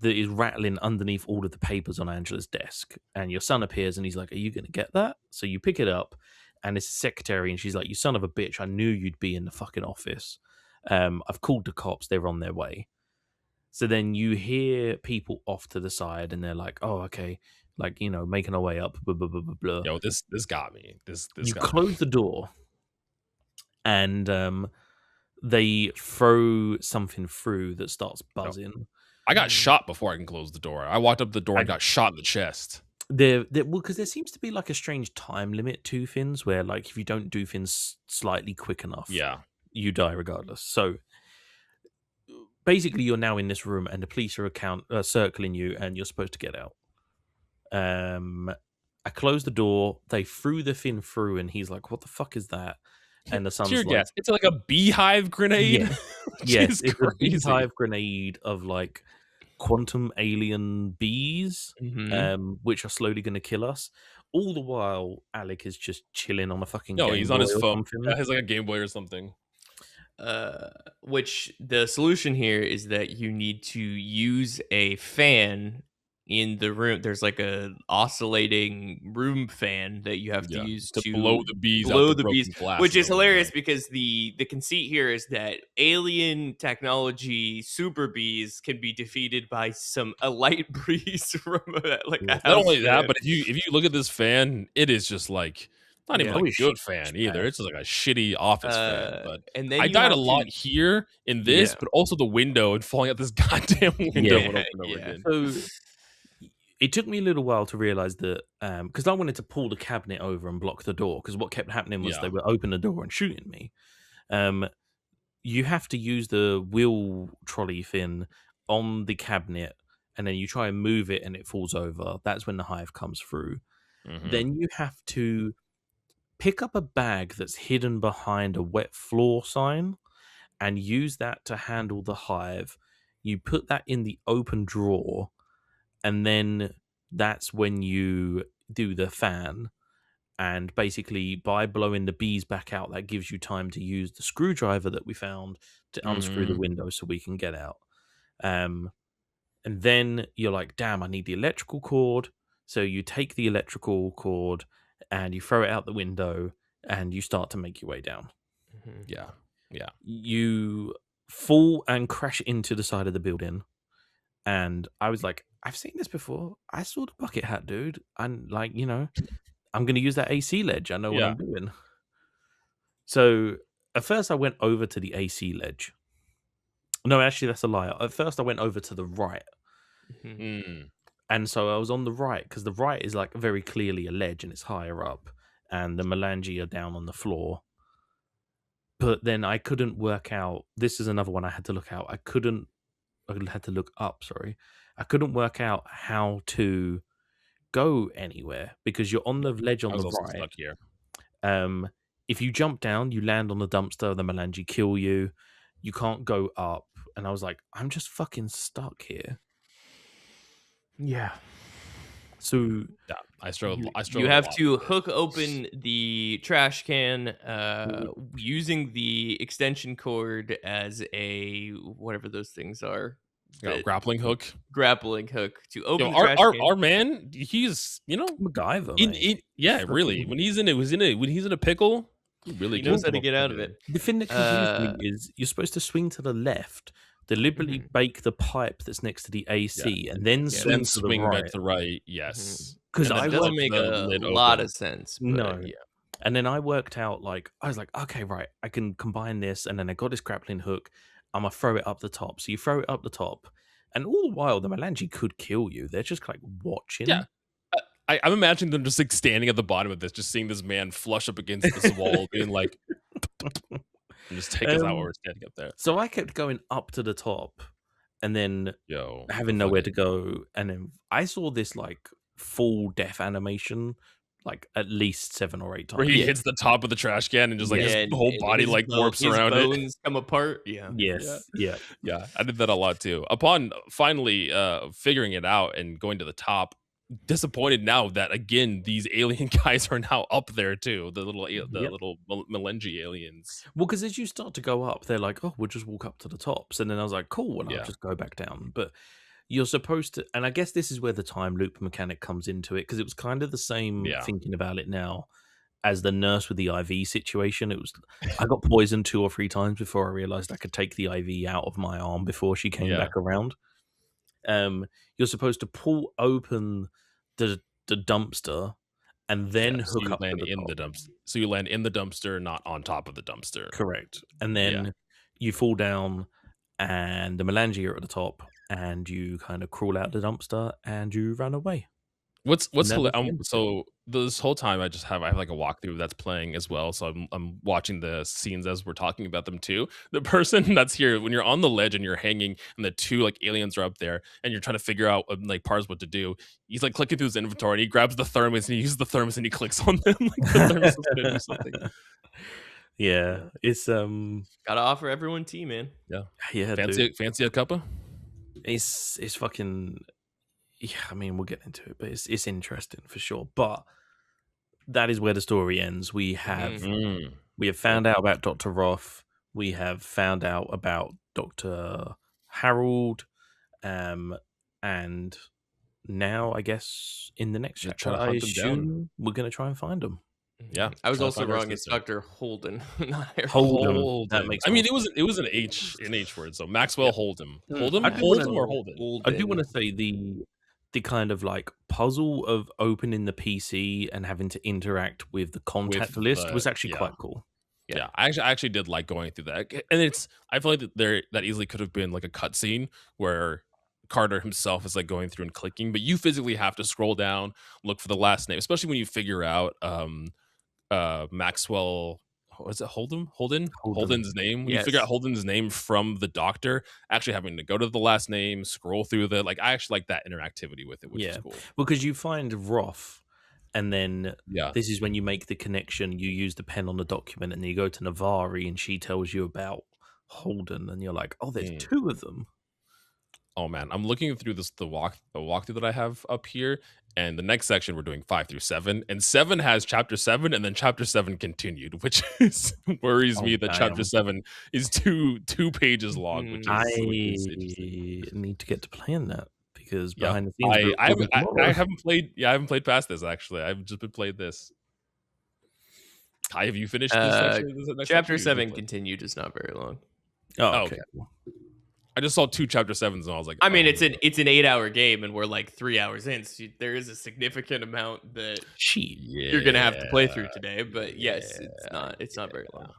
that is rattling underneath all of the papers on Angela's desk, and your son appears, and he's like, are you going to get that? So you pick it up, and it's a secretary, and she's like, you son of a bitch, I knew you'd be in the fucking office. I've called the cops, they're on their way. So then you hear people off to the side, and they're like, oh, okay, like, you know, making our way up, blah, blah, blah, blah, blah. Yo, this got me. You close the door, and they throw something through that starts buzzing. I got shot before I can close the door. I walked up the door and got shot in the chest. Well, because there seems to be like a strange time limit to things where, like, if you don't do things slightly quick enough, you die regardless. So basically, you're now in this room, and the police are circling you, and you're supposed to get out. I closed the door. They threw the thing through, and he's like, "What the fuck is that?" And the son's like, "It's like a beehive grenade." Yes, it's crazy. A beehive grenade of like quantum alien bees, which are slowly going to kill us. All the while, Alec is just chilling on a fucking Game he's Boy on his phone. Something. He's like a Game Boy or something. Which the solution here is that you need to use a fan in the room. There's like a oscillating room fan that you have to use to blow the bees, which is hilarious because the conceit here is that alien technology super bees can be defeated by a light breeze from like a house not only fan. that, but if you look at this fan, it is just like not even a good fan either. It's just like a shitty office fan. But and then I died a lot here in this, but also the window and falling out this goddamn window over and over again. So it took me a little while to realize that because I wanted to pull the cabinet over and block the door, because what kept happening was they would open the door and shooting me. You have to use the wheel trolley thing on the cabinet, and then you try and move it and it falls over. That's when the hive comes through. Then you have to pick up a bag that's hidden behind a wet floor sign and use that to handle the hive. You put that in the open drawer, and then that's when you do the fan. And basically, by blowing the bees back out, that gives you time to use the screwdriver that we found to unscrew the window so we can get out. And then you're like, damn, I need the electrical cord. So you take the electrical cord and you throw it out the window, and you start to make your way down. Yeah. You fall and crash into the side of the building. And I was like, I've seen this before. I saw the bucket hat, dude. And like, I'm going to use that AC ledge. I know what Yeah. I'm doing. So at first I went over to the AC ledge. No, actually, that's a lie. At first I went over to the right. And so I was on the right because the right is like very clearly a ledge and it's higher up. And the melange are down on the floor. But then I couldn't work out. This is another one I had to look out. I had to look up, sorry. I couldn't work out how to go anywhere because you're on the ledge on I was the also right. stuck here. If you jump down, you land on the dumpster, the melange kill you. You can't go up. And I was like, I'm just fucking stuck here. Yeah. So yeah, I struggled. You have to hook open the trash can using the extension cord as a whatever those things are. Grappling hook. Grappling hook to open the our, trash our, can. our man, he's MacGyver. Yeah, really. When he's in a pickle, he knows how to get out of it. The thing that confused me is you're supposed to swing to the left, deliberately bake the pipe that's next to the AC, and then swing to the right. back to the right. Yes, because that doesn't make a lot of sense. But no, yeah. And then I worked out I was like, okay, right, I can combine this, and then I got this grappling hook. I'm gonna throw it up the top. So you throw it up the top, and all the while the melange could kill you. They're just like watching. Yeah. I'm imagining them just like standing at the bottom of this, just seeing this man flush up against this wall, being like, and just take us out while we're standing up there. So I kept going up to the top, and then having nowhere to go, and then I saw this like full death animation, like at least 7 or 8 times. Where he hits the top of the trash can and just like his whole body like warps around it. His bones come apart. Yeah. Yes. Yeah. I did that a lot too. Upon finally figuring it out and going to the top, disappointed now that again these alien guys are now up there too. The little melange aliens. Well, because as you start to go up, they're like, "Oh, we'll just walk up to the tops," and then I was like, "Cool," and I'll just go back down. But you're supposed to, and I guess this is where the time loop mechanic comes into it because it was kind of the same thinking about it now as the nurse with the IV situation. It was I got poisoned 2 or 3 times before I realized I could take the IV out of my arm before she came back around. You're supposed to pull open the dumpster and then hook up in the dumpster. So you land in the dumpster, not on top of the dumpster. Correct. And then you fall down and the melange are at the top and you kind of crawl out the dumpster and you run away. So this whole time I have like a walkthrough that's playing as well, so I'm watching the scenes as we're talking about them too. The person that's here when you're on the ledge and you're hanging and the 2 like aliens are up there and you're trying to figure out like Pars what to do, he's like clicking through his inventory and he grabs the thermos and he uses the thermos and he clicks on them like the thermos is gonna do something. Yeah, it's gotta offer everyone tea, man. Yeah, fancy a cuppa. It's fucking. Yeah, I mean, we'll get into it, but it's interesting for sure. But that is where the story ends. We have found out about Dr. Roth. We have found out about Dr. Harold, and now I guess in the next chapter, I assume we're going to try and find them. Yeah, I was also wrong. It's Dr. Holden, not Holden. That makes. I mean, it was an H word. So Maxwell Holden. Holden or Holden. I do want to say the kind of like puzzle of opening the PC and having to interact with the contact list was actually quite cool. Yeah, I actually did like going through that, and I feel like that easily could have been like a cutscene where Carter himself is like going through and clicking, but you physically have to scroll down, look for the last name, especially when you figure out Maxwell. Was it Holden's name? When you figure out Holden's name from the doctor, actually having to go to the last name, scroll through I actually like that interactivity with it, which is cool. Because you find Roth, and then this is when you make the connection. You use the pen on the document, and then you go to Navari, and she tells you about Holden, and you're like, oh, there's 2 of them. Oh man, I'm looking through the walkthrough that I have up here, and the next section we're doing 5 through 7, and 7 has chapter 7, and then chapter 7 continued, which worries me that chapter 7 is two pages long. Which is need to get to playing that because behind the scenes, I haven't played. Yeah, I haven't played past this actually. I've just been played this. Kai, have you finished this section? Chapter 7 continued is not very long. Oh, okay. I just saw 2 chapter 7s and I was like, I mean, oh, it's an 8-hour game, and we're like 3 hours in. So there is a significant amount that you're gonna have to play yeah, through today. But yes, it's not very long.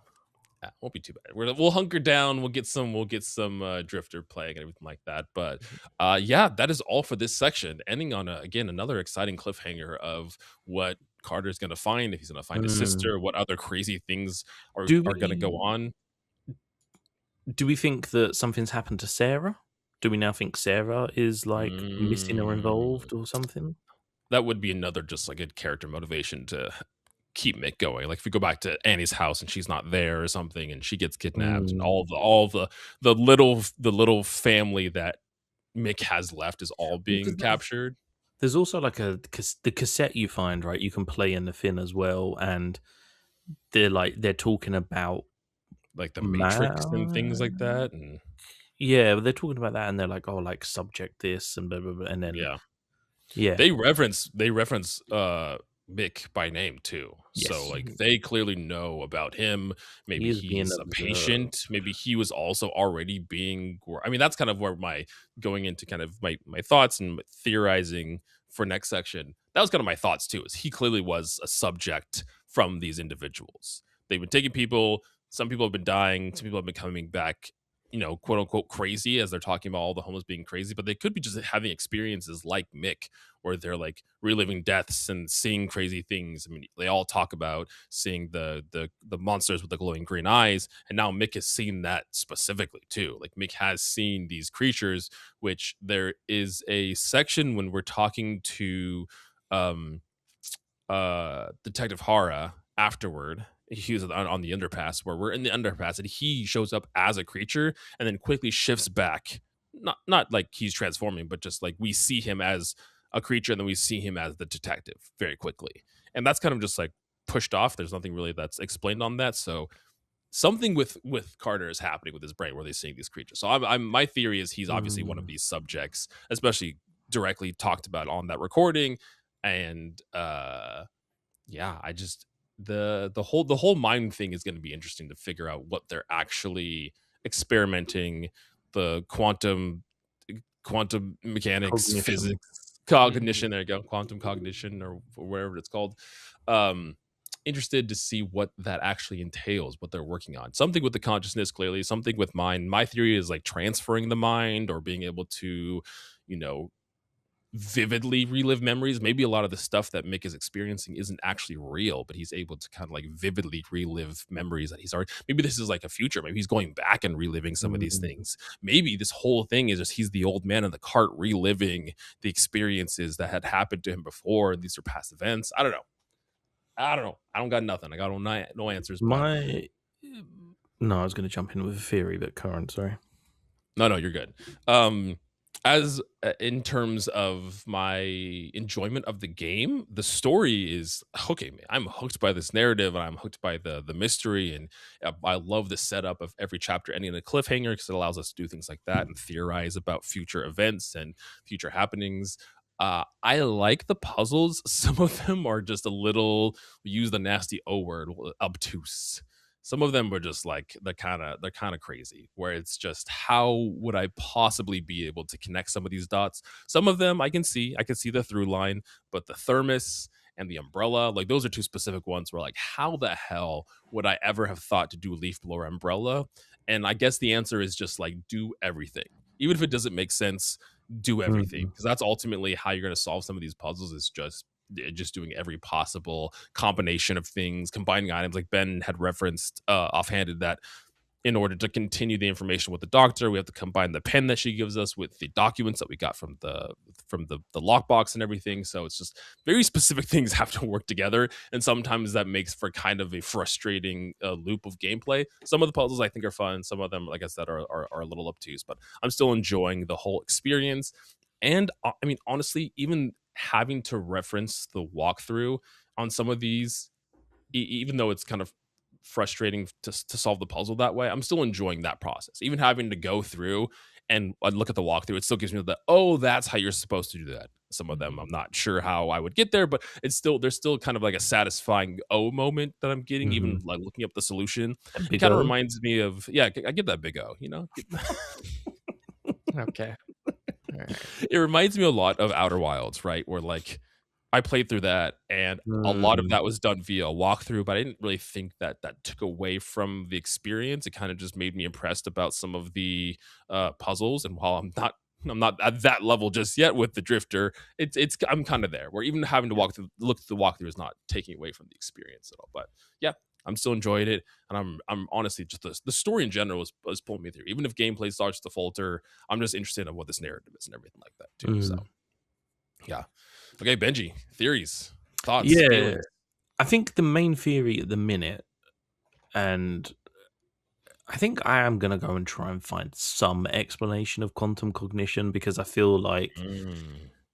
yeah, won't be too bad. We'll hunker down. We'll get some Drifter playing and everything like that. But yeah, that is all for this section. Ending on again another exciting cliffhanger of what Carter's gonna find, if he's gonna find his sister, what other crazy things Do are gonna go we on. do we think that something's happened to Sarah? Do we now think Sarah is like missing or Mm, involved or something? that would be another just like a character motivation to keep Mick going. Like if we go back to Annie's house and she's not there or something, and she gets kidnapped, and Mm. all the little family that Mick has left is all Well, being captured. there's also like the cassette you find, right? You can play in the Fin as well, and they're talking about Like the Matrix and things like Ma- that, and yeah, but they're talking about that, and they're like, oh, like subject this and blah blah blah, and then yeah, yeah, they reference Mick by name too. So yes, like they clearly know about him. he Maybe is being he's a observed. patient. Maybe he was also already being. I mean, that's kind of where my going into kind of my thoughts and theorizing for next section. That was kind of my thoughts too. Is he clearly was a subject from these individuals? They've been taking people. Some people have been dying. Some people have been coming back, quote unquote crazy, as they're talking about all the homeless being crazy, but they could be just having experiences like Mick, where they're like reliving deaths and seeing crazy things. I mean, they all talk about seeing the monsters with the glowing green eyes, and now Mick has seen that specifically too. Like Mick has seen these creatures, which there is a section when we're talking to um Detective Hara afterward. He was on the underpass, where we're in the underpass, and he shows up as a creature and then quickly shifts back. Not like he's transforming, but just like we see him as a creature and then we see him as the detective very quickly. And that's kind of just like pushed off. There's nothing really that's explained on that. So something with Carter is happening with his brain where they're seeing these creatures. So my theory is he's obviously one of Mm. these subjects, especially directly talked about on that recording. And yeah, I just the whole mind thing is going to be interesting to figure out what they're actually experimenting, the quantum mechanics, Cognition. physics, cognition. There you go, quantum cognition, or whatever it's called. Um, Interested to see what that actually entails, what they're working on. Something with the consciousness, clearly. Something with mind. My theory is like transferring the mind or being able to, you know, vividly relive memories. Maybe a lot of the stuff that Mick is experiencing isn't actually real, but he's able to kind of like vividly relive memories that he's already. Maybe this is like a future. Maybe he's going back and reliving some of these Mm. things. Maybe this whole thing is just he's the old man in the cart reliving the experiences that had happened to him before. These are past events. I don't know. I don't got nothing. I got no answers, but My no, I was going to jump in with a theory, but current, sorry. no, you're good. As in terms of my enjoyment of the game, the story is hooking me. I'm hooked by this narrative, and I'm hooked by the mystery, and I love the setup of every chapter ending in a cliffhanger because it allows us to do things like that and theorize about future events and future happenings. I like the puzzles. Some of them are just a little, use the nasty O word, obtuse. Some of them were just like they're kind of crazy, where it's just how would I possibly be able to connect some of these dots. Some of them I can see the through line, but the thermos and the umbrella, like those are two specific ones where like how the hell would I ever have thought to do leaf blower umbrella? And I guess the answer is just like do everything, even if it doesn't make sense. Do everything, Mm. because that's ultimately how you're going to solve some of these puzzles, is just doing every possible combination of things, combining items. Like Ben had referenced offhanded that in order to continue the information with the doctor, we have to combine the pen that she gives us with the documents that we got from the lockbox and everything. So it's just very specific things have to work together, and sometimes that makes for kind of a frustrating loop of gameplay. Some of the puzzles I think are fun. Some of them, like I said, are a little obtuse, but I'm still enjoying the whole experience. And I mean, honestly, even having to reference the walkthrough on some of these, even though it's kind of frustrating to solve the puzzle that way, I'm still enjoying that process. Even having to go through and look at the walkthrough, it still gives me the, oh, that's how you're supposed to do that. Some of them I'm not sure how I would get there, but there's still kind of like a satisfying moment that I'm getting, even Mhm. like looking up the solution. A It big kind of O. reminds me of, yeah, I get that big O, you know. Okay. All right. It reminds me a lot of Outer Wilds, right? Where like I played through that, and a lot of that was done via a walkthrough, but I didn't really think that that took away from the experience. It kind of just made me impressed about some of the puzzles. And while I'm not at that level just yet with the Drifter, it's I'm kind of there. Where even having to look through the walkthrough is not taking away from the experience at all. But yeah, I'm still enjoying it, and I'm honestly just the story in general is pulling me through. Even if gameplay starts to falter, I'm just interested in what this narrative is and everything like that too. So yeah. Okay, Benji, theories, thoughts, feelings. I think the main theory at the minute, and I think I am going to go and try and find some explanation of quantum cognition, because I feel like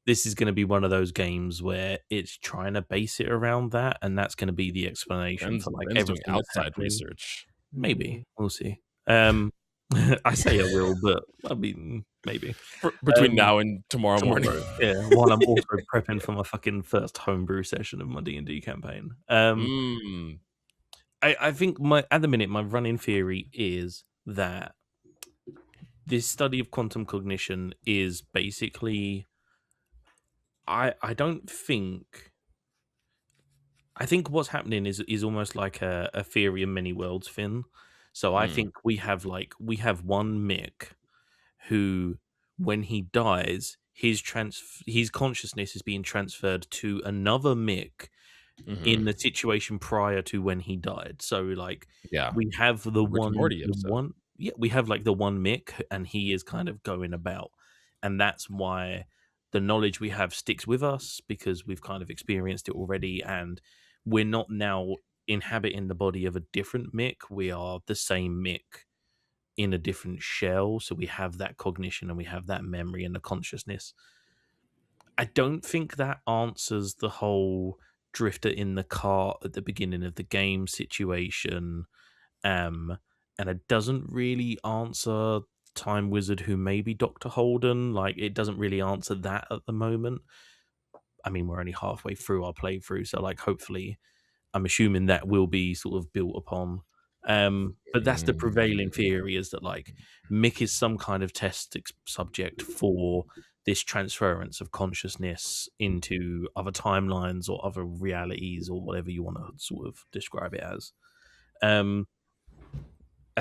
this is going to be one of those games where it's trying to base it around that, and that's going to be the explanation for like everything doing that's outside happening. research. Maybe we'll see. I say I will, but I mean maybe between now and tomorrow morning. Yeah, while I'm also prepping for my fucking first homebrew session of my D&D campaign. I think at the minute my running theory is that this study of quantum cognition is basically I think what's happening is almost like a theory of many worlds thing. So I think we have one Mick who, when he dies, his consciousness is being transferred to another Mick in the situation prior to when he died. So like, we have the one, we have like the one Mick, and he is kind of going about, and that's why the knowledge we have sticks with us, because we've kind of experienced it already, and we're not now inhabiting the body of a different Mick. We are the same Mick in a different shell, so we have that cognition and we have that memory and the consciousness. I don't think that answers the whole Drifter in the car at the beginning of the game situation, and it doesn't really answer Time Wizard, who may be Dr. Holden. Like, it doesn't really answer that at the moment. I mean, we're only halfway through our playthrough, so like, hopefully, I'm assuming that will be sort of built upon. But that's the prevailing theory, is that like Mick is some kind of test subject for this transference of consciousness into other timelines or other realities, or whatever you want to sort of describe it as. I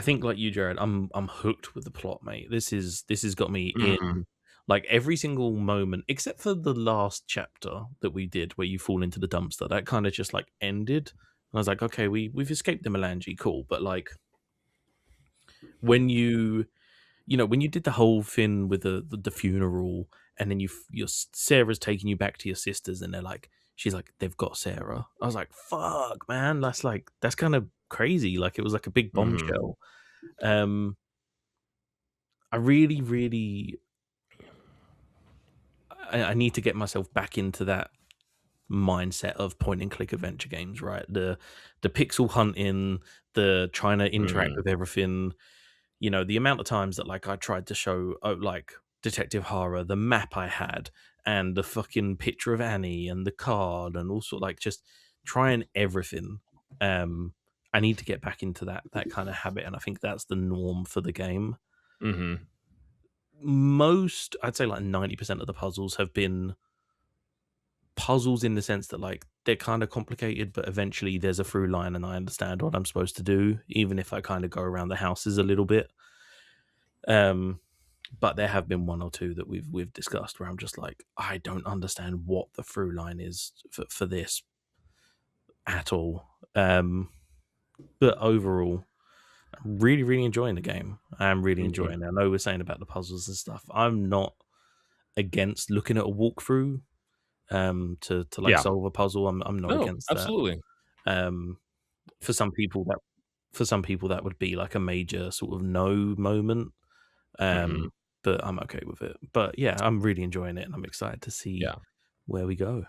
think, like you, Jared, I'm hooked with the plot, mate. This has got me in like every single moment, except for the last chapter that we did where you fall into the dumpster. That kind of just like ended. And I was like, okay, we've escaped the melange, cool. But like, when you did the whole thing with the funeral, and then your Sarah's taking you back to your sisters, and she's like, they've got Sarah. I was like, fuck, man, that's kind of crazy. Like, it was like a big bombshell. I really, really, I need to get myself back into that mindset of point and click adventure games, right? The pixel hunting, the trying to interact with everything. You know, the amount of times that like I tried to show like Detective Horror the map I had, and the fucking picture of Annie, and the card, and also like just trying everything. I need to get back into that kind of habit, and I think that's the norm for the game. Most, I'd say like 90% of the puzzles have been puzzles in the sense that like they're kind of complicated, but eventually there's a through line and I understand what I'm supposed to do, even if I kind of go around the houses a little bit. But there have been one or two that we've discussed where I'm just like, I don't understand what the through line is for this at all. But overall, I'm really, really enjoying the game. I'm really enjoying it. I know we're saying about the puzzles and stuff. I'm not against looking at a walkthrough to like solve a puzzle. I'm not against that. Absolutely. For some people that would be like a major sort of no moment. But I'm okay with it. But yeah, I'm really enjoying it, and I'm excited to see where we go.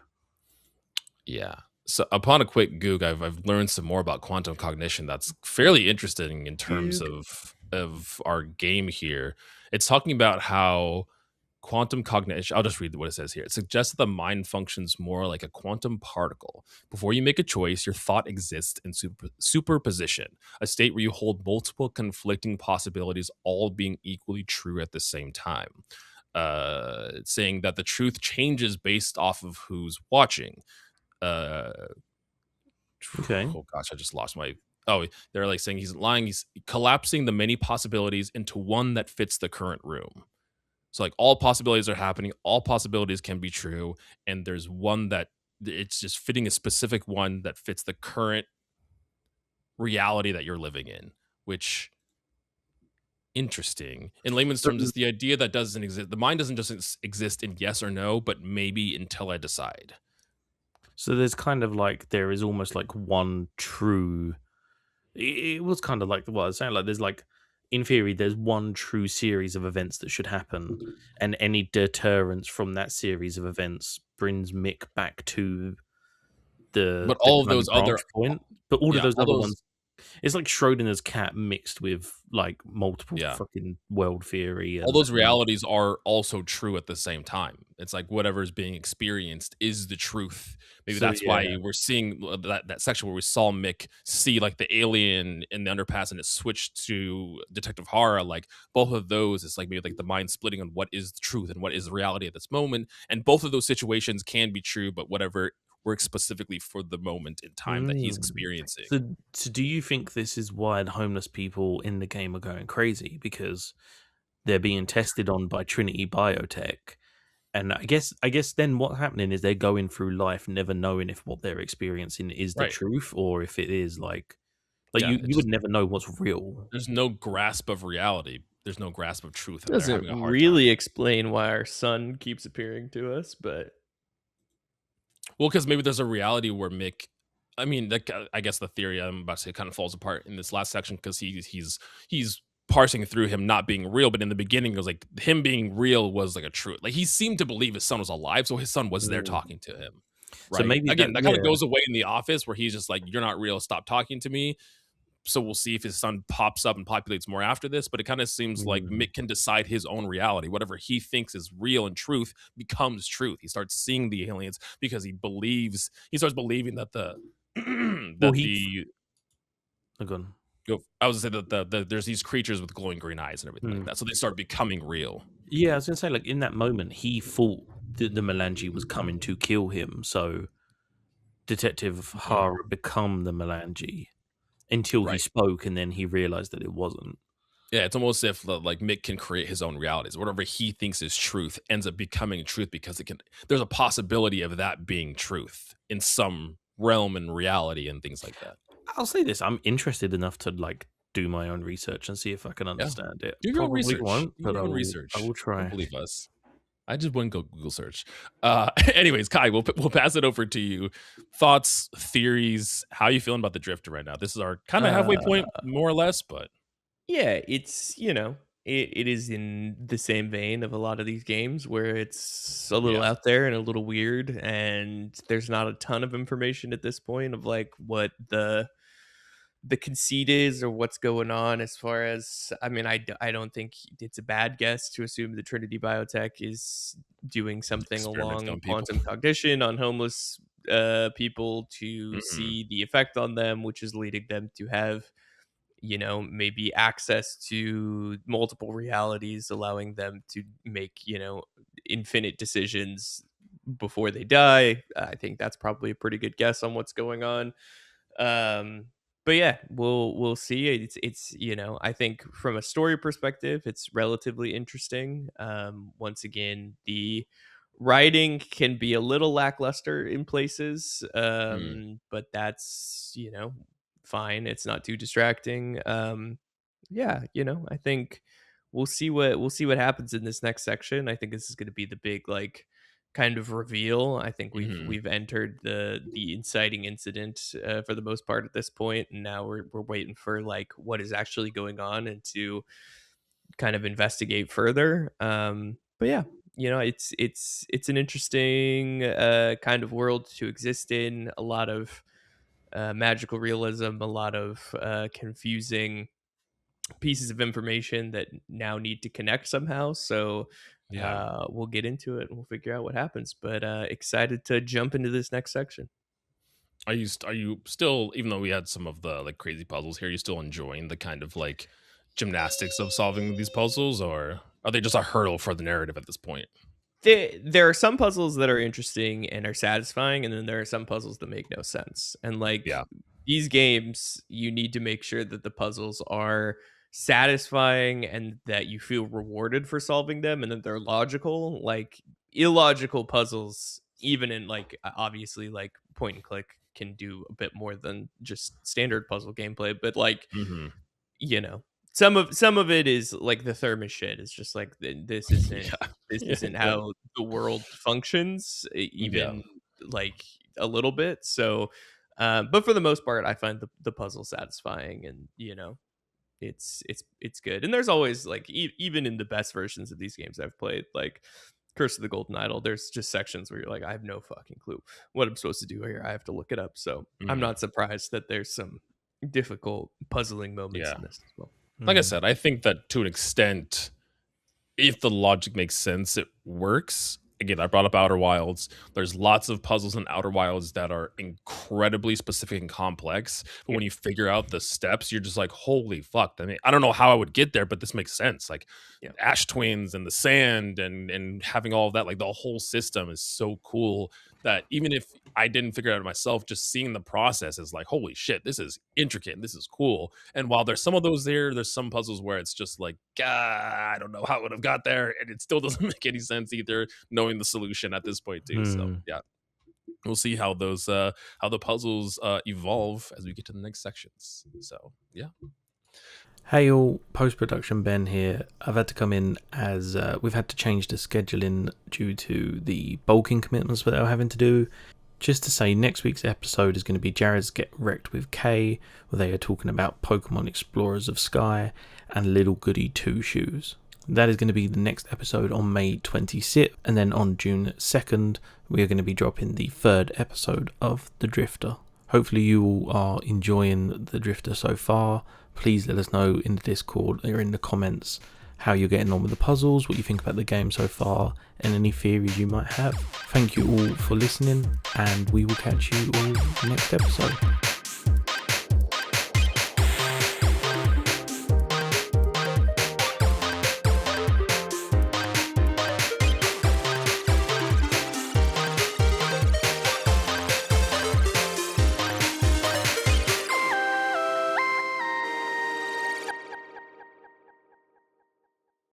Yeah. So upon a quick Goog, I've learned some more about quantum cognition that's fairly interesting in terms of our game here. It's talking about how quantum cognition. I'll just read what it says here. It suggests that the mind functions more like a quantum particle. Before you make a choice, your thought exists in superposition, a state where you hold multiple conflicting possibilities, all being equally true at the same time. Saying that the truth changes based off of who's watching. Uh, Okay. oh gosh, I just lost my. Oh, they're like saying he's lying. He's collapsing the many possibilities into one that fits the current room. So like all possibilities are happening, all possibilities can be true, and there's one that it's just fitting a specific one that fits the current reality that you're living in, which interesting. In layman's So, terms, is the idea that doesn't exist. The mind doesn't just exist in yes or no, but maybe until I decide. so there's kind of like there is almost like one true. It was kind of like what I was saying. Like there's like, in theory, there's one true series of events that should happen, and any deterrence from that series of events brings Mick back to But the all of kind of those branch other, point. But all of yeah, those all other those, ones, it's like Schrodinger's cat mixed with like multiple yeah, fucking world theory all and those realities are also true at the same time. It's like whatever is being experienced is the truth. Maybe so that's yeah. why we're seeing that section where we saw Mick see like the alien in the underpass and it switched to Detective Hara. Like both of those, it's like maybe like the mind splitting on what is the truth and what is reality at this moment. And both of those situations can be true, but whatever works specifically for the moment in time that he's Mm. experiencing. So do you think this is why the homeless people in the game are going crazy? Because they're being tested on by Trinity Biotech. And I guess then what's happening is they're going through life never knowing if what they're experiencing is the Right. truth or if it is like Yeah. you would never know what's real. There's no grasp of reality. There's no grasp of truth, and they're Doesn't having a hard time. really explain why our son keeps appearing to us, but Well, because maybe there's a reality where Mick. I mean, that, I guess the theory I'm about to say kind of falls apart in this last section because he's parsing through him not being real, but in the beginning it was like him being real was like a truth. Like he seemed to believe his son was alive, so his son was there Mm. talking to him. So Right. maybe that Again, that kind of yeah. goes away in the office where he's just like, "You're not real. Stop talking to me." So we'll see if his son pops up and populates more after this. But it kind of seems like Mm. Mick can decide his own reality. Whatever he thinks is real and truth becomes truth. He starts seeing the aliens because he starts believing that the Well that he the Hold on. I was gonna say that there's these creatures with glowing green eyes and everything like Mm. that. So they start becoming real. Yeah, I was gonna say like in that moment he thought that the Melange was coming to kill him, so Detective Mhm. Hara become the Melange until he Right. spoke and then he realized that it wasn't. Yeah, it's almost if like Mick can create his own realities. Whatever he thinks is truth ends up becoming truth because it can. There's a possibility of that being truth in some realm and reality and things like that. I'll say this: I'm interested enough to like do my own research and see if I can Yeah, understand it. do your own Probably research. won't, Do but your own I research. will Don't try. believe us. I just wouldn't go Google search. Anyways, Kai, we'll pass it over to you. Thoughts, theories, how you feeling about the Drifter right now? This is our kind of halfway uh point, more or less, but yeah, it's it is in the same vein of a lot of these games where it's a little yeah. out there and a little weird, and there's not a ton of information at this point of like what the conceit is or what's going on as far as I mean I don't think it's a bad guess to assume that Trinity Biotech is doing something Experimenting along on people. quantum cognition on homeless people to Hmm. see the effect on them, which is leading them to have maybe access to multiple realities, allowing them to make infinite decisions before they die. I think that's probably a pretty good guess on what's going on. um but yeah, we'll see. It's I think from a story perspective it's relatively interesting. Once again, the writing can be a little lackluster in places, Mm. but that's fine, it's not too distracting. Yeah, I think we'll see what happens in this next section. I think this is going to be the big like kind of reveal. I think we've Hmm. we've entered the inciting incident for the most part at this point, and now we're waiting for like what is actually going on and to kind of investigate further. But yeah, it's an interesting kind of world to exist in. A lot of magical realism, a lot of confusing pieces of information that now need to connect somehow. So we'll get into it and we'll figure out what happens. But excited to jump into this next section. Are you still, even though we had some of the like crazy puzzles here, are you still enjoying the kind of like gymnastics of solving these puzzles, or are they just a hurdle for the narrative at this point? There are some puzzles that are interesting and are satisfying, and then there are some puzzles that make no sense. And like these games, you need to make sure that the puzzles are satisfying and that you feel rewarded for solving them, and that they're logical. Like illogical puzzles, even in like obviously like point and click, can do a bit more than just standard puzzle gameplay. But like you know, some of it is like the thermos shit. It's just like this isn't this isn't how the world functions, even like a little bit. So, but for the most part, I find the puzzle satisfying, and you know, it's good. And there's always like even in the best versions of these games I've played, like Curse of the Golden Idol, there's just sections where you're like, I have no fucking clue what I'm supposed to do here. I have to look it up. So I'm not surprised that there's some difficult puzzling moments in this as well. Like I said, I think that to an extent, if the logic makes sense, it works. Again, I brought up Outer Wilds. There's lots of puzzles in Outer Wilds that are incredibly specific and complex. But when you figure out the steps, you're just like, holy fuck. I mean, I don't know how I would get there, but this makes sense. Like ash twins and the sand and having all of that, like the whole system is so cool that even if I didn't figure it out myself, just seeing the process is like, holy shit, this is intricate and this is cool. And while there's some of those there's some puzzles where it's just like, I don't know how I would have got there. And it still doesn't make any sense either, knowing the solution at this point too. So yeah, we'll see how those how the puzzles evolve as we get to the next sections. So yeah. Hey all, post-production Ben here. I've had to come in as we've had to change the scheduling due to the bulking commitments that we're having to do. Just to say, next week's episode is going to be Jared's Get Wrecked with Kay, where they are talking about Pokemon Explorers of Sky and Little Goody Two Shoes. That is going to be the next episode on May 26th, and then on June 2nd, we are going to be dropping the third episode of The Drifter. Hopefully you all are enjoying The Drifter so far. Please let us know in the Discord or in the comments how you're getting on with the puzzles, what you think about the game so far, and any theories you might have. Thank you all for listening, and we will catch you all next episode.